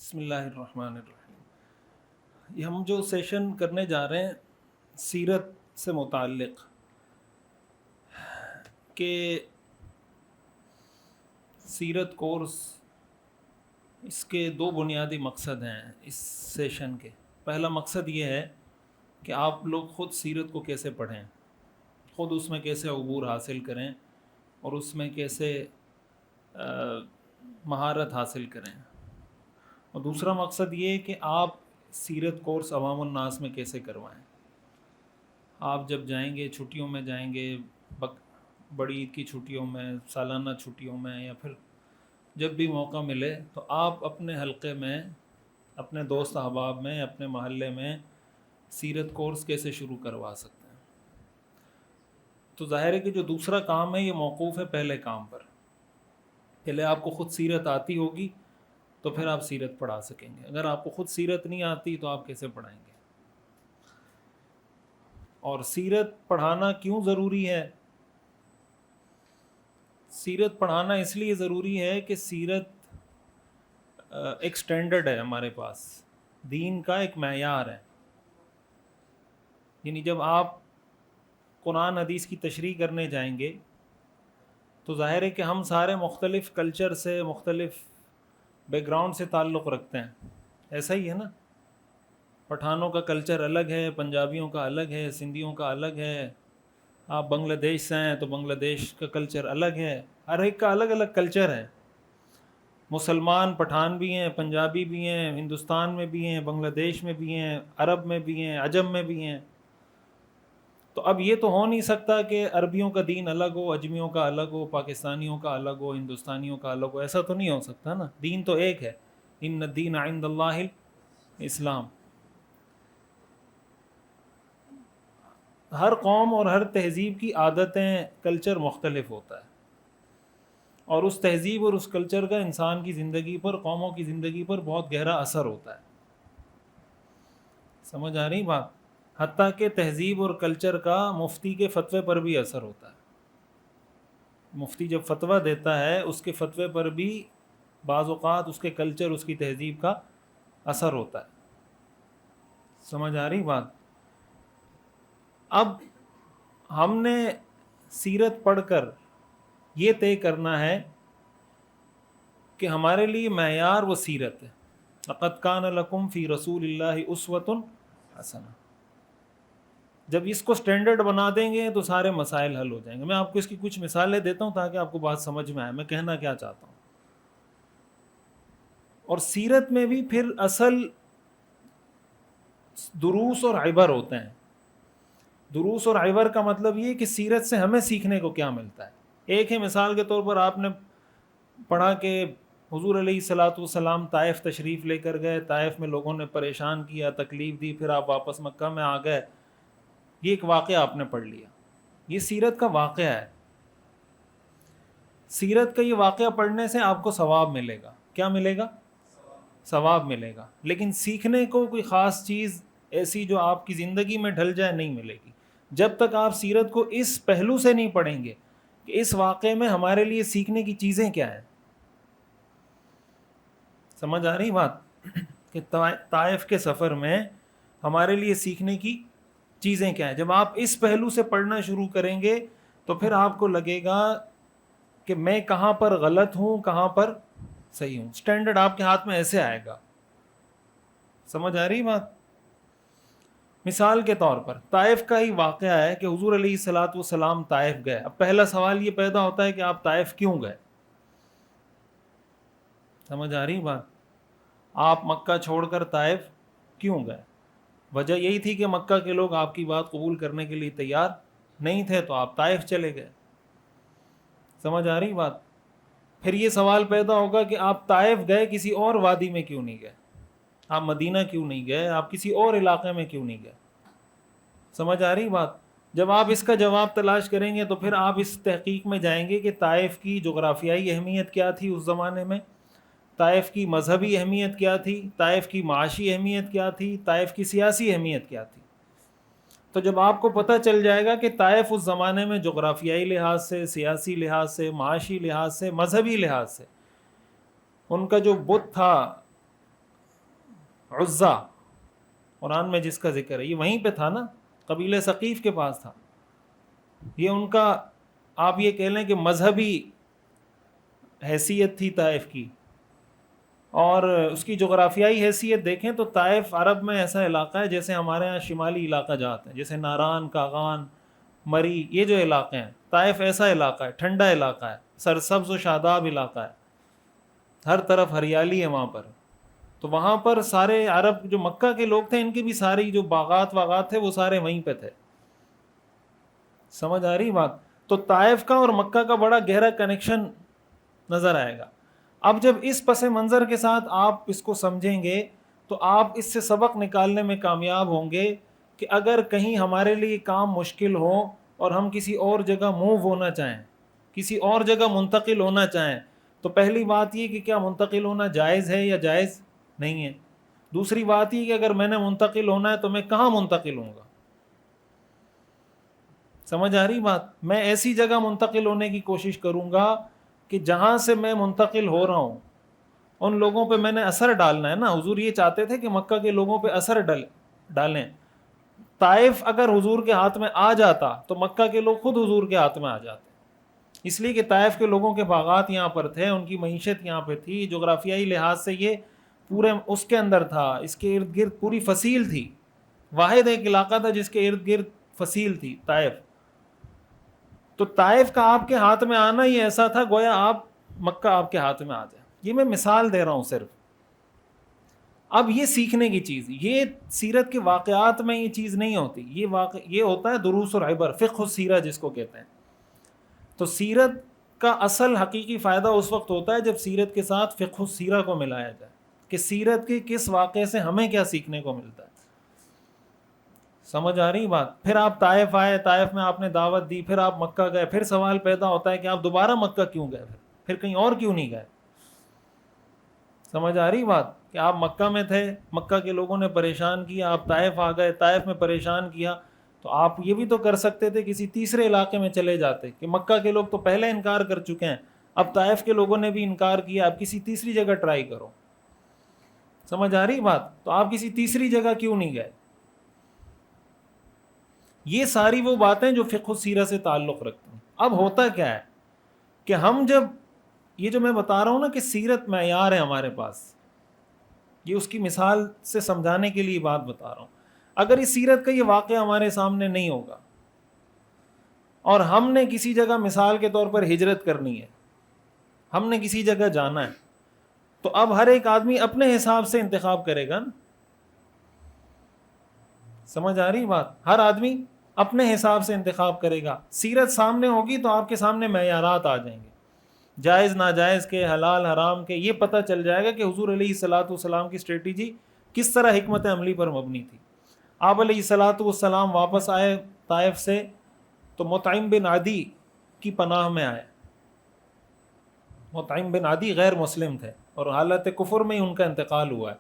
بسم اللہ الرحمن الرحیم۔ یہ ہم جو سیشن کرنے جا رہے ہیں سیرت سے متعلق، کہ سیرت کورس، اس کے دو بنیادی مقصد ہیں اس سیشن کے۔ پہلا مقصد یہ ہے کہ آپ لوگ خود سیرت کو کیسے پڑھیں، خود اس میں کیسے عبور حاصل کریں اور اس میں کیسے مہارت حاصل کریں، اور دوسرا مقصد یہ کہ آپ سیرت کورس عوام الناس میں کیسے کروائیں۔ آپ جب جائیں گے، چھٹیوں میں جائیں گے، بڑی عید کی چھٹیوں میں، سالانہ چھٹیوں میں، یا پھر جب بھی موقع ملے، تو آپ اپنے حلقے میں، اپنے دوست احباب میں، اپنے محلے میں سیرت کورس کیسے شروع کروا سکتے ہیں۔ تو ظاہر ہے کہ جو دوسرا کام ہے یہ موقوف ہے پہلے کام پر۔ پہلے آپ کو خود سیرت آتی ہوگی تو پھر آپ سیرت پڑھا سکیں گے۔ اگر آپ کو خود سیرت نہیں آتی تو آپ کیسے پڑھائیں گے؟ اور سیرت پڑھانا کیوں ضروری ہے؟ سیرت پڑھانا اس لیے ضروری ہے کہ سیرت ایک سٹینڈرڈ ہے ہمارے پاس، دین کا ایک معیار ہے۔ یعنی جب آپ قرآن حدیث کی تشریح کرنے جائیں گے تو ظاہر ہے کہ ہم سارے مختلف کلچر سے، مختلف بیک گراؤنڈ سے تعلق رکھتے ہیں، ایسا ہی ہے نا؟ پٹھانوں کا کلچر الگ ہے، پنجابیوں کا الگ ہے، سندھیوں کا الگ ہے، آپ بنگلہ دیش سے ہیں تو بنگلہ دیش کا کلچر الگ ہے، ہر ایک کا الگ الگ کلچر ہے۔ مسلمان پٹھان بھی ہیں، پنجابی بھی ہیں، ہندوستان میں بھی ہیں، بنگلہ دیش میں بھی ہیں، عرب میں بھی ہیں، عجم میں بھی ہیں۔ تو اب یہ تو ہو نہیں سکتا کہ عربیوں کا دین الگ ہو، اجمیوں کا الگ ہو، پاکستانیوں کا الگ ہو، ہندوستانیوں کا الگ ہو، ایسا تو نہیں ہو سکتا نا۔ دین تو ایک ہے، ان الدین عند اللہ الاسلام۔ ہر قوم اور ہر تہذیب کی عادتیں، کلچر مختلف ہوتا ہے، اور اس تہذیب اور اس کلچر کا انسان کی زندگی پر، قوموں کی زندگی پر بہت گہرا اثر ہوتا ہے۔ سمجھ آ رہی بات؟ حتیٰ کہ تہذیب اور کلچر کا مفتی کے فتوے پر بھی اثر ہوتا ہے۔ مفتی جب فتویٰ دیتا ہے اس کے فتوے پر بھی بعض اوقات اس کے کلچر، اس کی تہذیب کا اثر ہوتا ہے۔ سمجھ آ رہی بات؟ اب ہم نے سیرت پڑھ کر یہ طے کرنا ہے کہ ہمارے لیے معیار وہ سیرت ہے۔ لقد کان لکم فی رسول اللہ اسوۃ حسنہ۔ جب اس کو سٹینڈرڈ بنا دیں گے تو سارے مسائل حل ہو جائیں گے۔ میں آپ کو اس کی کچھ مثالیں دیتا ہوں تاکہ آپ کو بات سمجھ میں آئے میں کہنا کیا چاہتا ہوں۔ اور سیرت میں بھی پھر اصل دروس اور عبر ہوتے ہیں۔ دروس اور عبر کا مطلب یہ کہ سیرت سے ہمیں سیکھنے کو کیا ملتا ہے۔ ایک ہے، مثال کے طور پر آپ نے پڑھا کہ حضور علیہ الصلاۃ والسلام طائف تشریف لے کر گئے، طائف میں لوگوں نے پریشان کیا، تکلیف دی، پھر آپ واپس مکہ میں آ گئے۔ یہ ایک واقعہ آپ نے پڑھ لیا، یہ سیرت کا واقعہ ہے۔ سیرت کا یہ واقعہ پڑھنے سے آپ کو ثواب ملے گا۔ کیا ملے گا؟ ثواب ملے گا، لیکن سیکھنے کو کوئی خاص چیز ایسی جو آپ کی زندگی میں ڈھل جائے نہیں ملے گی، جب تک آپ سیرت کو اس پہلو سے نہیں پڑھیں گے کہ اس واقعے میں ہمارے لیے سیکھنے کی چیزیں کیا ہیں۔ سمجھ آ رہی بات؟ کہ طائف کے سفر میں ہمارے لیے سیکھنے کی چیزیں کیا ہیں۔ جب آپ اس پہلو سے پڑھنا شروع کریں گے تو پھر آپ کو لگے گا کہ میں کہاں پر غلط ہوں، کہاں پر صحیح ہوں۔ سٹینڈرڈ آپ کے ہاتھ میں ایسے آئے گا۔ سمجھ آ رہی بات؟ مثال کے طور پر طائف کا ہی واقعہ ہے کہ حضور علیہ الصلاۃ والسلام طائف گئے۔ اب پہلا سوال یہ پیدا ہوتا ہے کہ آپ طائف کیوں گئے؟ سمجھ آ رہی بات؟ آپ مکہ چھوڑ کر طائف کیوں گئے؟ وجہ یہی تھی کہ مکہ کے لوگ آپ کی بات قبول کرنے کے لیے تیار نہیں تھے، تو آپ طائف چلے گئے۔ سمجھ آ رہی بات؟ پھر یہ سوال پیدا ہوگا کہ آپ طائف گئے، کسی اور وادی میں کیوں نہیں گئے؟ آپ مدینہ کیوں نہیں گئے؟ آپ کسی اور علاقے میں کیوں نہیں گئے؟ سمجھ آ رہی بات؟ جب آپ اس کا جواب تلاش کریں گے تو پھر آپ اس تحقیق میں جائیں گے کہ طائف کی جغرافیائی اہمیت کیا تھی اس زمانے میں، طائف کی مذہبی اہمیت کیا تھی، طائف کی معاشی اہمیت کیا تھی، طائف کی سیاسی اہمیت کیا تھی۔ تو جب آپ کو پتہ چل جائے گا کہ طائف اس زمانے میں جغرافیائی لحاظ سے، سیاسی لحاظ سے، معاشی لحاظ سے، مذہبی لحاظ سے ان کا جو بت تھا عزا قرآن میں جس کا ذکر ہے، یہ وہیں پہ تھا نا، قبیلہ ثقیف کے پاس تھا. یہ ان کا آپ یہ کہہ لیں کہ مذہبی حیثیت تھی طائف کی. اور اس کی جغرافیائی حیثیت دیکھیں تو طائف عرب میں ایسا علاقہ ہے جیسے ہمارے ہاں شمالی علاقہ جات ہیں، جیسے ناران، کاغان، مری، یہ جو علاقے ہیں، طائف ایسا علاقہ ہے، ٹھنڈا علاقہ ہے، سرسبز و شاداب علاقہ ہے، ہر طرف ہریالی ہے وہاں پر. تو وہاں پر سارے عرب جو مکہ کے لوگ تھے، ان کی بھی ساری جو باغات تھے وہ سارے وہیں پہ تھے. سمجھ آ رہی بات؟ تو طائف کا اور مکہ کا بڑا گہرا کنیکشن نظر آئے گا. اب جب اس پس منظر کے ساتھ آپ اس کو سمجھیں گے تو آپ اس سے سبق نکالنے میں کامیاب ہوں گے کہ اگر کہیں ہمارے لیے کام مشکل ہو اور ہم کسی اور جگہ موو ہونا چاہیں، کسی اور جگہ منتقل ہونا چاہیں، تو پہلی بات یہ کہ کیا منتقل ہونا جائز ہے یا جائز نہیں ہے. دوسری بات یہ کہ اگر میں نے منتقل ہونا ہے تو میں کہاں منتقل ہوں گا. سمجھ آ رہی بات؟ میں ایسی جگہ منتقل ہونے کی کوشش کروں گا کہ جہاں سے میں منتقل ہو رہا ہوں ان لوگوں پہ میں نے اثر ڈالنا ہے نا. حضور یہ چاہتے تھے کہ مکہ کے لوگوں پہ اثر ڈالیں. طائف اگر حضور کے ہاتھ میں آ جاتا تو مکہ کے لوگ خود حضور کے ہاتھ میں آ جاتے، اس لیے کہ طائف کے لوگوں کے باغات یہاں پر تھے، ان کی معیشت یہاں پہ تھی، جغرافیائی لحاظ سے یہ پورے اس کے اندر تھا، اس کے ارد گرد پوری فصیل تھی. واحد ایک علاقہ تھا جس کے ارد گرد فصیل تھی، طائف. تو طائف کا آپ کے ہاتھ میں آنا ہی ایسا تھا گویا آپ مکہ آپ کے ہاتھ میں آ جائے. یہ میں مثال دے رہا ہوں صرف. اب یہ سیکھنے کی چیز، یہ سیرت کے واقعات میں یہ چیز نہیں ہوتی، یہ ہوتا ہے دروس اور عبر، فقہ السیرہ جس کو کہتے ہیں. تو سیرت کا اصل حقیقی فائدہ اس وقت ہوتا ہے جب سیرت کے ساتھ فقہ السیرہ کو ملایا جائے کہ سیرت کے کس واقعے سے ہمیں کیا سیکھنے کو ملتا ہے. سمجھ آ رہی بات؟ پھر آپ طائف آئے، طائف میں آپ نے دعوت دی، پھر آپ مکہ گئے، پھر سوال پیدا ہوتا ہے کہ آپ دوبارہ مکہ کیوں گئے، پھر کہیں اور کیوں نہیں گئے. سمجھ آ رہی بات؟ کہ آپ مکہ میں تھے، مکہ کے لوگوں نے پریشان کیا، آپ طائف آ گئے، طائف میں پریشان کیا، تو آپ یہ بھی تو کر سکتے تھے کسی تیسرے علاقے میں چلے جاتے کہ مکہ کے لوگ تو پہلے انکار کر چکے ہیں، اب طائف کے لوگوں نے بھی انکار کیا، اب کسی تیسری جگہ ٹرائی کرو. سمجھ آ رہی بات؟ تو آپ کسی تیسری جگہ کیوں نہیں گئے. یہ ساری وہ باتیں جو فقہ السیرہ سے تعلق رکھتی ہیں. اب ہوتا کیا ہے کہ ہم جب یہ جو میں بتا رہا ہوں نا کہ سیرت معیار ہے ہمارے پاس، یہ اس کی مثال سے سمجھانے کے لیے بات بتا رہا ہوں. اگر اس سیرت کا یہ واقعہ ہمارے سامنے نہیں ہوگا اور ہم نے کسی جگہ مثال کے طور پر ہجرت کرنی ہے، ہم نے کسی جگہ جانا ہے، تو اب ہر ایک آدمی اپنے حساب سے انتخاب کرے گا نا. سمجھ آ رہی بات؟ ہر آدمی اپنے حساب سے انتخاب کرے گا. سیرت سامنے ہوگی تو آپ کے سامنے معیارات آ جائیں گے، جائز ناجائز کے، حلال حرام کے. یہ پتہ چل جائے گا کہ حضور علیہ الصلاۃ والسلام کی اسٹریٹجی کس طرح حکمت عملی پر مبنی تھی. آپ علیہ الصلاۃ والسلام واپس آئے طائف سے تو مطعم بن عدی کی پناہ میں آئے. مطعم بن عدی غیر مسلم تھے اور حالت کفر میں ہی ان کا انتقال ہوا ہے،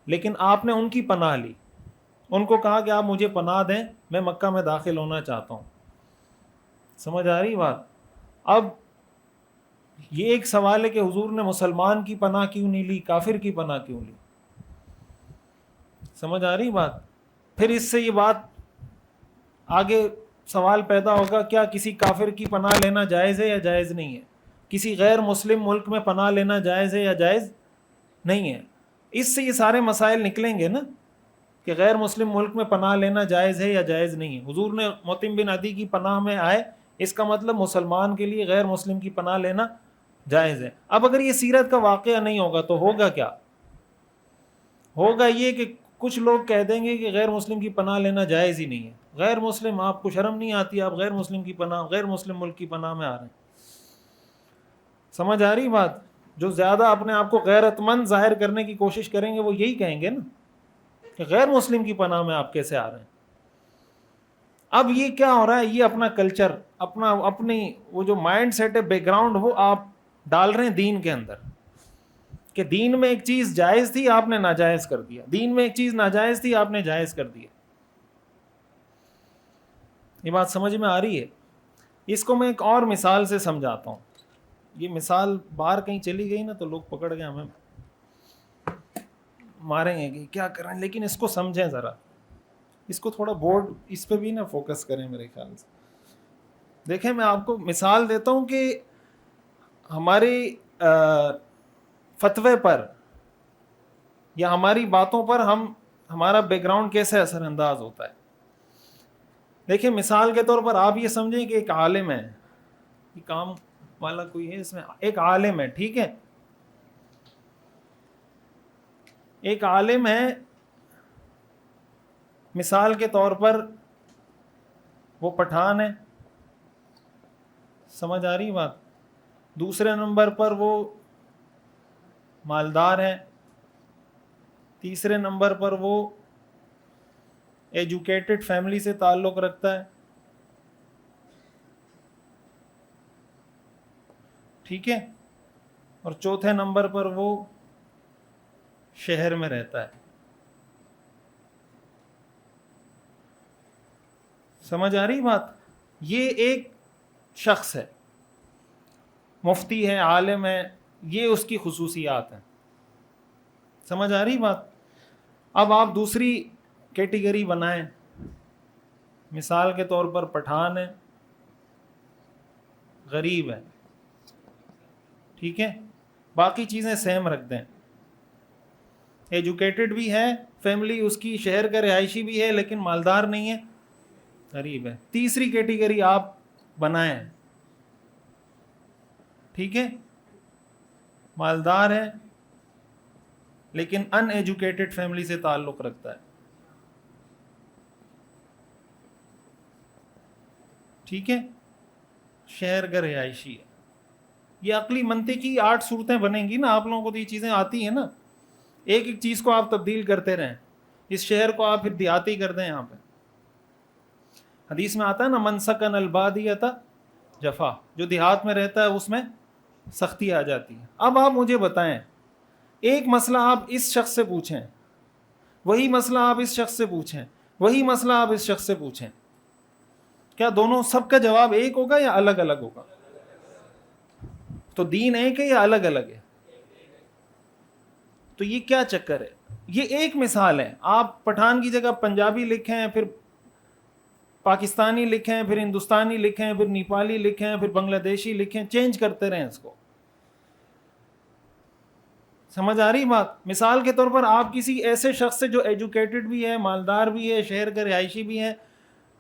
لیکن آپ نے ان کی پناہ لی. ان کو کہا کہ آپ مجھے پناہ دیں، میں مکہ میں داخل ہونا چاہتا ہوں. سمجھ آ رہی بات؟ اب یہ ایک سوال ہے کہ حضور نے مسلمان کی پناہ کیوں نہیں لی، کافر کی پناہ کیوں لی. سمجھ آ رہی بات؟ پھر اس سے یہ بات آگے سوال پیدا ہوگا، کیا کسی کافر کی پناہ لینا جائز ہے یا جائز نہیں ہے؟ کسی غیر مسلم ملک میں پناہ لینا جائز ہے یا جائز نہیں ہے؟ اس سے یہ سارے مسائل نکلیں گے نا کہ غیر مسلم ملک میں پناہ لینا جائز ہے یا جائز نہیں ہے. حضور نے مطعم بن عدی کی پناہ میں آئے، اس کا مطلب مسلمان کے لیے غیر مسلم کی پناہ لینا جائز ہے. اب اگر یہ سیرت کا واقعہ نہیں ہوگا تو ہوگا کیا؟ ہوگا یہ کہ کچھ لوگ کہہ دیں گے کہ غیر مسلم کی پناہ لینا جائز ہی نہیں ہے. غیر مسلم، آپ کو شرم نہیں آتی، آپ غیر مسلم کی پناہ، غیر مسلم ملک کی پناہ میں آ رہے ہیں. سمجھ آ رہی بات؟ جو زیادہ اپنے آپ کو غیرت مند ظاہر کرنے کی کوشش کریں گے وہ یہی کہیں گے نا کہ غیر مسلم کی پناہ میں آپ کیسے آ رہے ہیں. اب یہ کیا ہو رہا ہے؟ یہ اپنا کلچر، اپنی وہ جو مائنڈ سیٹ ہے، بیک گراؤنڈ، وہ آپ ڈال رہے ہیں دین کے اندر کہ دین میں ایک چیز جائز تھی آپ نے ناجائز کر دیا، دین میں ایک چیز ناجائز تھی آپ نے جائز کر دیا. یہ بات سمجھ میں آ رہی ہے؟ اس کو میں ایک اور مثال سے سمجھاتا ہوں. یہ مثال باہر کہیں چلی گئی نا تو لوگ پکڑ گئے ہمیں. ماریں گے کہ کیا کریں, لیکن اس کو سمجھیں ذرا, اس کو تھوڑا بورڈ اس پہ بھی نا فوکس کریں میرے خیال سے. دیکھیں میں آپ کو مثال دیتا ہوں کہ ہماری فتوے پر یا ہماری باتوں پر ہمارا بیک گراؤنڈ کیسے اثر انداز ہوتا ہے. دیکھیں مثال کے طور پر آپ یہ سمجھیں کہ ایک عالم ہے, یہ کام والا کوئی ہے اس میں, ایک عالم ہے, ٹھیک ہے, ایک عالم ہے, مثال کے طور پر وہ پٹھان ہے, سمجھ آ رہی بات. دوسرے نمبر پر وہ مالدار ہے, تیسرے نمبر پر وہ ایجوکیٹڈ فیملی سے تعلق رکھتا ہے, ٹھیک ہے, اور چوتھے نمبر پر وہ شہر میں رہتا ہے. سمجھ آ رہی بات. یہ ایک شخص ہے, مفتی ہے, عالم ہے, یہ اس کی خصوصیات ہیں. سمجھ آ رہی بات. اب آپ دوسری کیٹیگری بنائیں, مثال کے طور پر پٹھان ہے, غریب ہے, ٹھیک ہے, باقی چیزیں سیم رکھ دیں, ایجوکیٹڈ بھی ہے, فیملی اس کی شہر کا رہائشی بھی ہے, لیکن مالدار نہیں ہے, غریب ہے. تیسری کیٹیگری آپ بنائیں, ٹھیک ہے, مالدار ہے لیکن ان ایجوکیٹڈ فیملی سے تعلق رکھتا ہے, ٹھیک ہے, شہر کا رہائشی ہے. یہ عقلی منطقی 8 صورتیں بنیں گی نا, آپ لوگوں کو تو یہ چیزیں آتی ہیں نا, ایک ایک چیز کو آپ تبدیل کرتے رہیں, اس شہر کو آپ پھر دیہاتی کر دیں. یہاں پہ حدیث میں آتا ہے نا, من سکن البادیۃ جفا, جو دیہات میں رہتا ہے اس میں سختی آ جاتی ہے. اب آپ مجھے بتائیں, ایک مسئلہ آپ اس شخص سے پوچھیں, وہی مسئلہ آپ اس شخص سے پوچھیں, وہی مسئلہ آپ اس شخص سے پوچھیں, کیا دونوں سب کا جواب ایک ہوگا یا الگ الگ ہوگا؟ تو دین ایک ہے یا الگ الگ ہے؟ تو یہ کیا چکر ہے؟ یہ ایک مثال ہے. آپ پٹھان کی جگہ پنجابی لکھیں, پھر پاکستانی لکھیں, پھر ہندوستانی لکھیں, پھر نیپالی لکھیں, پھر بنگلہ دیشی لکھیں, چینج کرتے رہیں اس کو. سمجھ آ رہی بات. مثال کے طور پر آپ کسی ایسے شخص سے جو ایجوکیٹڈ بھی ہے, مالدار بھی ہے, شہر کا رہائشی بھی ہے,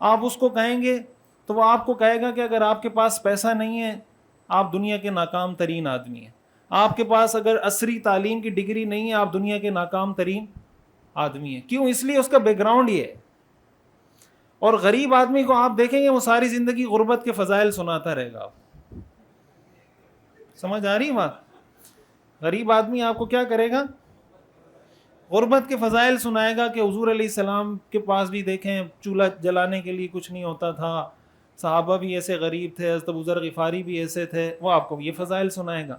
آپ اس کو کہیں گے تو وہ آپ کو کہے گا کہ اگر آپ کے پاس پیسہ نہیں ہے آپ دنیا کے ناکام ترین آدمی ہیں, آپ کے پاس اگر عصری تعلیم کی ڈگری نہیں ہے آپ دنیا کے ناکام ترین آدمی ہیں. کیوں؟ اس لیے اس کا بیک گراؤنڈ یہ ہے. اور غریب آدمی کو آپ دیکھیں گے وہ ساری زندگی غربت کے فضائل سناتا رہے گا. آپ سمجھ آ رہی بات. غریب آدمی آپ کو کیا کرے گا؟ غربت کے فضائل سنائے گا کہ حضور علیہ السلام کے پاس بھی دیکھیں چولہا جلانے کے لیے کچھ نہیں ہوتا تھا, صحابہ بھی ایسے غریب تھے, حضرت ابو ذر غفاری بھی ایسے تھے. وہ آپ کو یہ فضائل سنائے گا.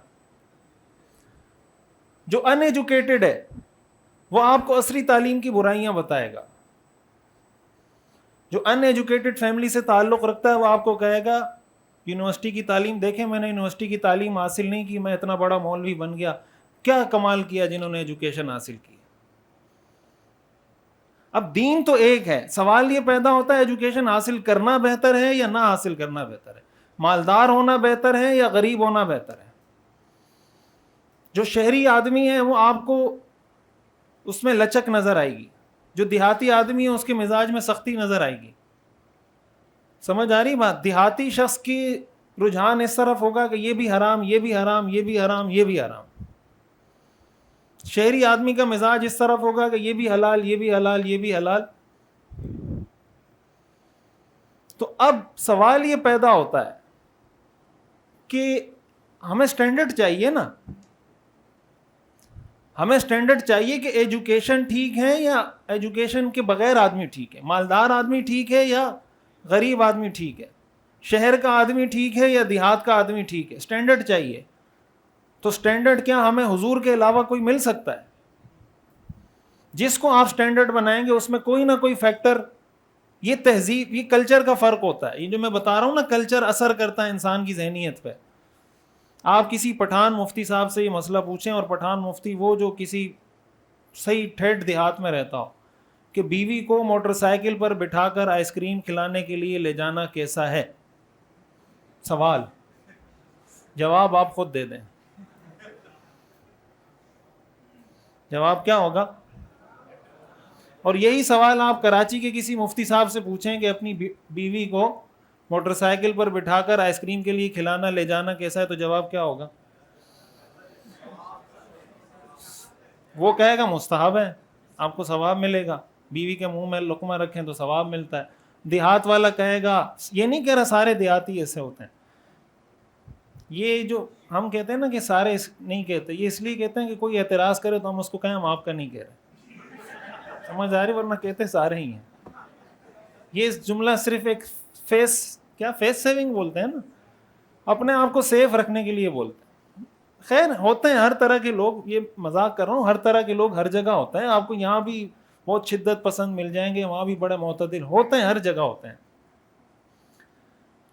جو ان ایجوکیٹڈ ہے وہ آپ کو عصری تعلیم کی برائیاں بتائے گا. جو ان ایجوکیٹڈ فیملی سے تعلق رکھتا ہے وہ آپ کو کہے گا یونیورسٹی کی تعلیم دیکھیں, میں نے یونیورسٹی کی تعلیم حاصل نہیں کی, میں اتنا بڑا مولوی بن گیا. کیا کمال کیا جنہوں نے ایجوکیشن حاصل کی. اب دین تو ایک ہے, سوال یہ پیدا ہوتا ہے ایجوکیشن حاصل کرنا بہتر ہے یا نہ حاصل کرنا بہتر ہے, مالدار ہونا بہتر ہے یا غریب ہونا بہتر ہے. جو شہری آدمی ہے وہ آپ کو اس میں لچک نظر آئے گی, جو دیہاتی آدمی ہے اس کے مزاج میں سختی نظر آئے گی. سمجھ آ رہی بات. دیہاتی شخص کی رجحان اس طرف ہوگا کہ یہ بھی حرام, یہ بھی حرام, یہ بھی حرام, یہ بھی حرام. شہری آدمی کا مزاج اس طرف ہوگا کہ یہ بھی حلال, یہ بھی حلال, یہ بھی حلال. تو اب سوال یہ پیدا ہوتا ہے کہ ہمیں سٹینڈرڈ چاہیے نا, ہمیں سٹینڈرڈ چاہیے کہ ایجوکیشن ٹھیک ہے یا ایجوکیشن کے بغیر آدمی ٹھیک ہے, مالدار آدمی ٹھیک ہے یا غریب آدمی ٹھیک ہے, شہر کا آدمی ٹھیک ہے یا دیہات کا آدمی ٹھیک ہے. سٹینڈرڈ چاہیے. تو سٹینڈرڈ کیا ہمیں حضور کے علاوہ کوئی مل سکتا ہے؟ جس کو آپ سٹینڈرڈ بنائیں گے اس میں کوئی نہ کوئی فیکٹر, یہ تہذیب, یہ کلچر کا فرق ہوتا ہے. یہ جو میں بتا رہا ہوں نا, کلچر اثر کرتا ہے انسان کی ذہنیت پہ. آپ کسی پٹھان مفتی صاحب سے یہ مسئلہ پوچھیں, اور پٹھان مفتی وہ جو کسی صحیح ٹھیٹھ دیہات میں رہتا ہو کہ بیوی کو موٹر سائیکل پر بٹھا کر آئس کریم کھلانے کے لیے لے جانا کیسا ہے؟ سوال، جواب آپ خود دے دیں، جواب کیا ہوگا؟ اور یہی سوال آپ کراچی کے کسی مفتی صاحب سے پوچھیں کہ اپنی بیوی کو موٹر سائیکل پر بٹھا کر آئس کریم کے لیے کھلانا لے جانا کیسا ہے، تو جواب کیا ہوگا؟ وہ کہے گا مستحب ہے، آپ کو ثواب ملے گا، بیوی کے منہ میں لقمہ رکھیں تو ثواب ملتا ہے۔ دیہات والا کہے گا، یہ نہیں کہہ رہا سارے دیہاتی ایسے ہوتے ہیں، یہ جو ہم کہتے ہیں نا کہ سارے نہیں کہتے، یہ اس لیے کہتے ہیں کہ کوئی اعتراض کرے تو ہم اس کو کہیں ہم آپ کا نہیں کہہ رہے، سمجھ آ رہی؟ ورنہ کہتے سارے ہی ہیں۔ یہ جملہ صرف ایک فیس سیونگ بولتے ہیں نا، اپنے آپ کو سیف رکھنے کے لیے بولتے ہیں۔ خیر ہوتے ہیں ہر طرح کے لوگ، یہ مذاق کر رہا ہوں، ہر طرح کے لوگ ہر جگہ ہوتے ہیں، آپ کو یہاں بھی بہت شدت پسند مل جائیں گے، وہاں بھی بڑے معتدل ہوتے ہیں، ہر جگہ ہوتے ہیں۔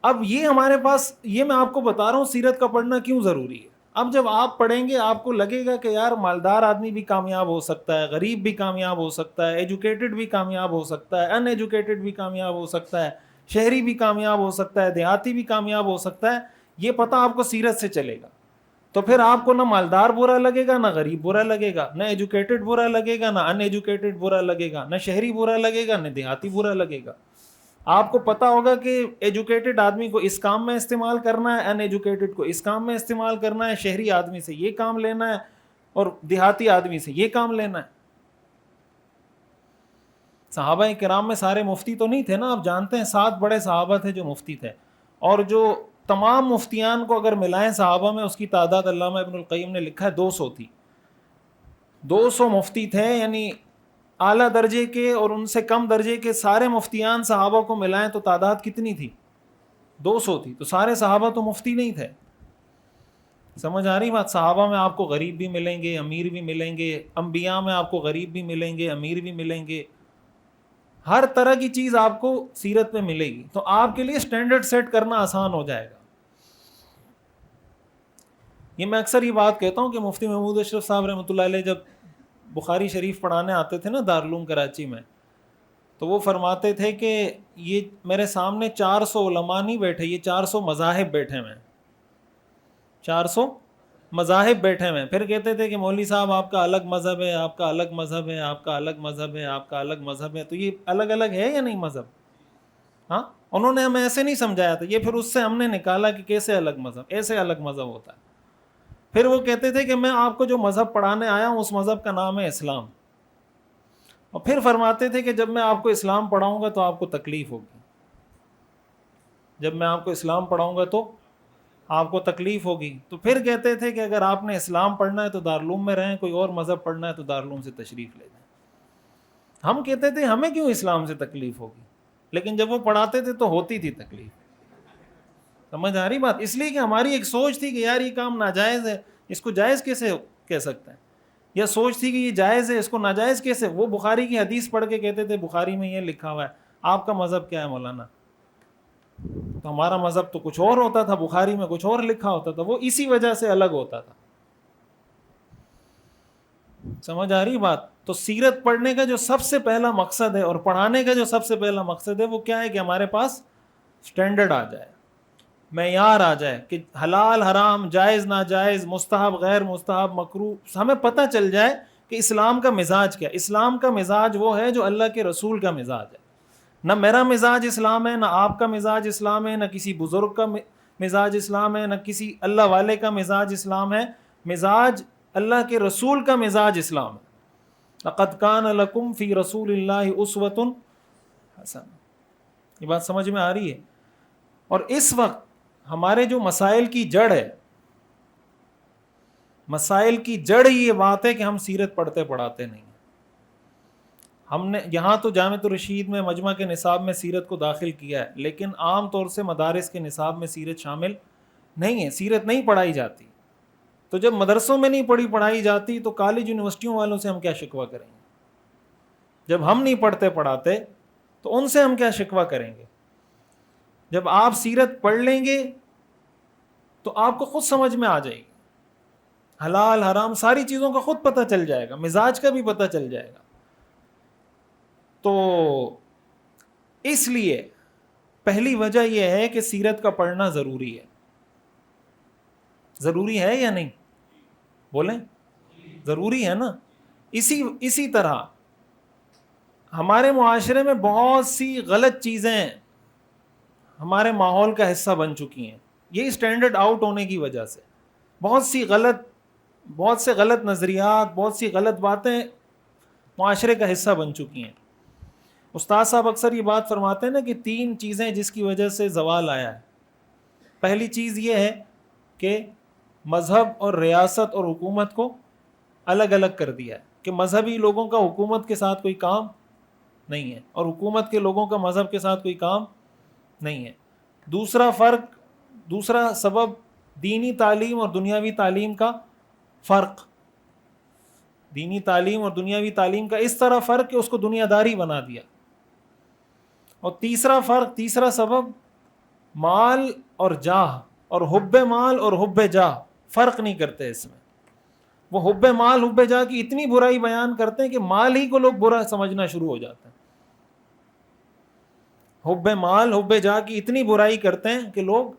اب یہ ہمارے پاس، یہ میں آپ کو بتا رہا ہوں سیرت کا پڑھنا کیوں ضروری ہے۔ اب جب آپ پڑھیں گے آپ کو لگے گا کہ یار مالدار آدمی بھی کامیاب ہو سکتا ہے، غریب بھی کامیاب ہو سکتا ہے، ایجوکیٹڈ بھی کامیاب ہو سکتا ہے، ان ایجوکیٹڈ بھی کامیاب ہو سکتا ہے، شہری بھی کامیاب ہو سکتا ہے، دیہاتی بھی کامیاب ہو سکتا ہے، یہ پتہ آپ کو سیرت سے چلے گا، تو پھر آپ کو نہ مالدار برا لگے گا، نہ غریب برا لگے گا، نہ ایجوکیٹڈ برا لگے گا، نہ ان ایجوکیٹڈ برا لگے گا، نہ شہری برا لگے گا، نہ دیہاتی برا لگے گا۔ آپ کو پتا ہوگا کہ ایجوکیٹڈ آدمی کو اس کام میں استعمال کرنا ہے، ان ایجوکیٹڈ کو اس کام میں استعمال کرنا ہے، شہری آدمی سے یہ کام لینا ہے اور دیہاتی آدمی سے یہ کام لینا ہے۔ صحابہ کرام میں سارے مفتی تو نہیں تھے نا، آپ جانتے ہیں 7 بڑے صحابہ تھے جو مفتی تھے، اور جو تمام مفتیان کو اگر ملائیں صحابہ میں، اس کی تعداد علامہ ابن القیم نے لکھا ہے 200 تھی۔ 200 مفتی تھے، یعنی اعلیٰ درجے کے اور ان سے کم درجے کے سارے مفتیان صحابہ کو ملائیں تو تعداد کتنی تھی؟ 200 تھی۔ تو سارے صحابہ تو مفتی نہیں تھے، سمجھ آ رہی بات؟ صحابہ میں آپ کو غریب بھی ملیں گے، امیر بھی ملیں گے، انبیاء میں آپ کو غریب بھی ملیں گے، امیر بھی ملیں گے، ہر طرح کی چیز آپ کو سیرت میں ملے گی، تو آپ کے لیے سٹینڈرڈ سیٹ کرنا آسان ہو جائے گا۔ یہ میں اکثر یہ بات کہتا ہوں کہ مفتی محمود اشرف صاحب رحمۃ اللہ علیہ جب بخاری شریف پڑھانے آتے تھے نا دارالعلوم کراچی میں، تو وہ فرماتے تھے کہ یہ میرے سامنے 400 علماء نہیں بیٹھے، یہ 400 مذاہب بیٹھے ہوئے ہیں، 400 مذاہب بیٹھے ہوئے ہیں۔ پھر کہتے تھے کہ مولوی صاحب آپ کا الگ مذہب ہے، آپ کا الگ مذہب ہے، آپ کا الگ مذہب ہے، آپ کا الگ مذہب ہے، تو یہ الگ الگ ہے یا نہیں مذہب؟ ہاں، انہوں نے ہمیں ایسے نہیں سمجھایا تھا، یہ پھر اس سے ہم نے نکالا کہ کیسے الگ مذہب، ایسے الگ مذہب ہوتا ہے۔ پھر وہ کہتے تھے کہ میں آپ کو جو مذہب پڑھانے آیا ہوں اس مذہب کا نام ہے اسلام، اور پھر فرماتے تھے کہ جب میں آپ کو اسلام پڑھاؤں گا تو آپ کو تکلیف ہوگی، جب میں آپ کو اسلام پڑھاؤں گا تو آپ کو تکلیف ہوگی۔ تو پھر کہتے تھے کہ اگر آپ نے اسلام پڑھنا ہے تو دارالعلوم میں رہیں، کوئی اور مذہب پڑھنا ہے تو دارالعلوم سے تشریف لے جائیں۔ ہم کہتے تھے ہمیں کیوں اسلام سے تکلیف ہوگی، لیکن جب وہ پڑھاتے تھے تو ہوتی تھی تکلیف، سمجھ آ رہی بات؟ اس لیے کہ ہماری ایک سوچ تھی کہ یار یہ کام ناجائز ہے، اس کو جائز کیسے کہہ سکتے ہیں، یا سوچ تھی کہ یہ جائز ہے، اس کو ناجائز کیسے۔ وہ بخاری کی حدیث پڑھ کے کہتے تھے بخاری میں یہ لکھا ہوا ہے، آپ کا مذہب کیا ہے مولانا؟ تو ہمارا مذہب تو کچھ اور ہوتا تھا، بخاری میں کچھ اور لکھا ہوتا تھا، وہ اسی وجہ سے الگ ہوتا تھا، سمجھ آ رہی بات؟ تو سیرت پڑھنے کا جو سب سے پہلا مقصد ہے اور پڑھانے کا جو سب سے پہلا مقصد ہے وہ کیا ہے کہ ہمارے پاس سٹینڈرڈ آ جائے، معیار آ جائے، کہ حلال حرام، جائز ناجائز، مستحب غیر مستحب، مکروہ، ہمیں پتہ چل جائے کہ اسلام کا مزاج کیا۔ اسلام کا مزاج وہ ہے جو اللہ کے رسول کا مزاج ہے، نہ میرا مزاج اسلام ہے، نہ آپ کا مزاج اسلام ہے، نہ کسی بزرگ کا مزاج اسلام ہے، نہ کسی اللہ والے کا مزاج اسلام ہے، مزاج اللہ کے رسول کا مزاج اسلام ہے۔ لقد کان لکم فی رسول اللہ اسوۃ حسنہ، یہ بات سمجھ میں آ رہی ہے؟ اور اس وقت ہمارے جو مسائل کی جڑ ہے، مسائل کی جڑ یہ بات ہے کہ ہم سیرت پڑھتے پڑھاتے نہیں ہیں۔ ہم نے یہاں تو جامعۃ الرشید میں مجمع کے نصاب میں سیرت کو داخل کیا ہے، لیکن عام طور سے مدارس کے نصاب میں سیرت شامل نہیں ہے، سیرت نہیں پڑھائی جاتی۔ تو جب مدرسوں میں نہیں پڑھائی جاتی تو کالج یونیورسٹیوں والوں سے ہم کیا شکوہ کریں گے؟ جب ہم نہیں پڑھتے پڑھاتے تو ان سے ہم کیا شکوہ کریں گے؟ جب آپ سیرت پڑھ لیں گے تو آپ کو خود سمجھ میں آ جائے گی۔ حلال حرام ساری چیزوں کا خود پتہ چل جائے گا، مزاج کا بھی پتہ چل جائے گا. تو اس لیے پہلی وجہ یہ ہے کہ سیرت کا پڑھنا ضروری ہے. ضروری ہے یا نہیں؟ بولیں، ضروری ہے نا. اسی طرح ہمارے معاشرے میں بہت سی غلط چیزیں ہمارے ماحول کا حصہ بن چکی ہیں. یہ اسٹینڈرڈ آؤٹ ہونے کی وجہ سے بہت سے غلط نظریات، بہت سی غلط باتیں معاشرے کا حصہ بن چکی ہیں. استاد صاحب اکثر یہ بات فرماتے ہیں نا کہ 3 چیزیں جس کی وجہ سے زوال آیا ہے. پہلی چیز یہ ہے کہ مذہب اور ریاست اور حکومت کو الگ الگ کر دیا ہے، کہ مذہبی لوگوں کا حکومت کے ساتھ کوئی کام نہیں ہے اور حکومت کے لوگوں کا مذہب کے ساتھ کوئی کام نہیں ہے. دوسرا سبب دینی تعلیم اور دنیاوی تعلیم کا فرق. دینی تعلیم اور دنیاوی تعلیم کا اس طرح فرق کہ اس کو دنیا داری بنا دیا. اور تیسرا سبب مال اور جاہ، اور حب مال اور حب جاہ فرق نہیں کرتے اس میں. وہ حب مال حب جاہ کی اتنی برائی بیان کرتے ہیں کہ مال ہی کو لوگ برا سمجھنا شروع ہو جاتے ہیں. حب مال حب جاہ کی اتنی برائی کرتے ہیں کہ لوگ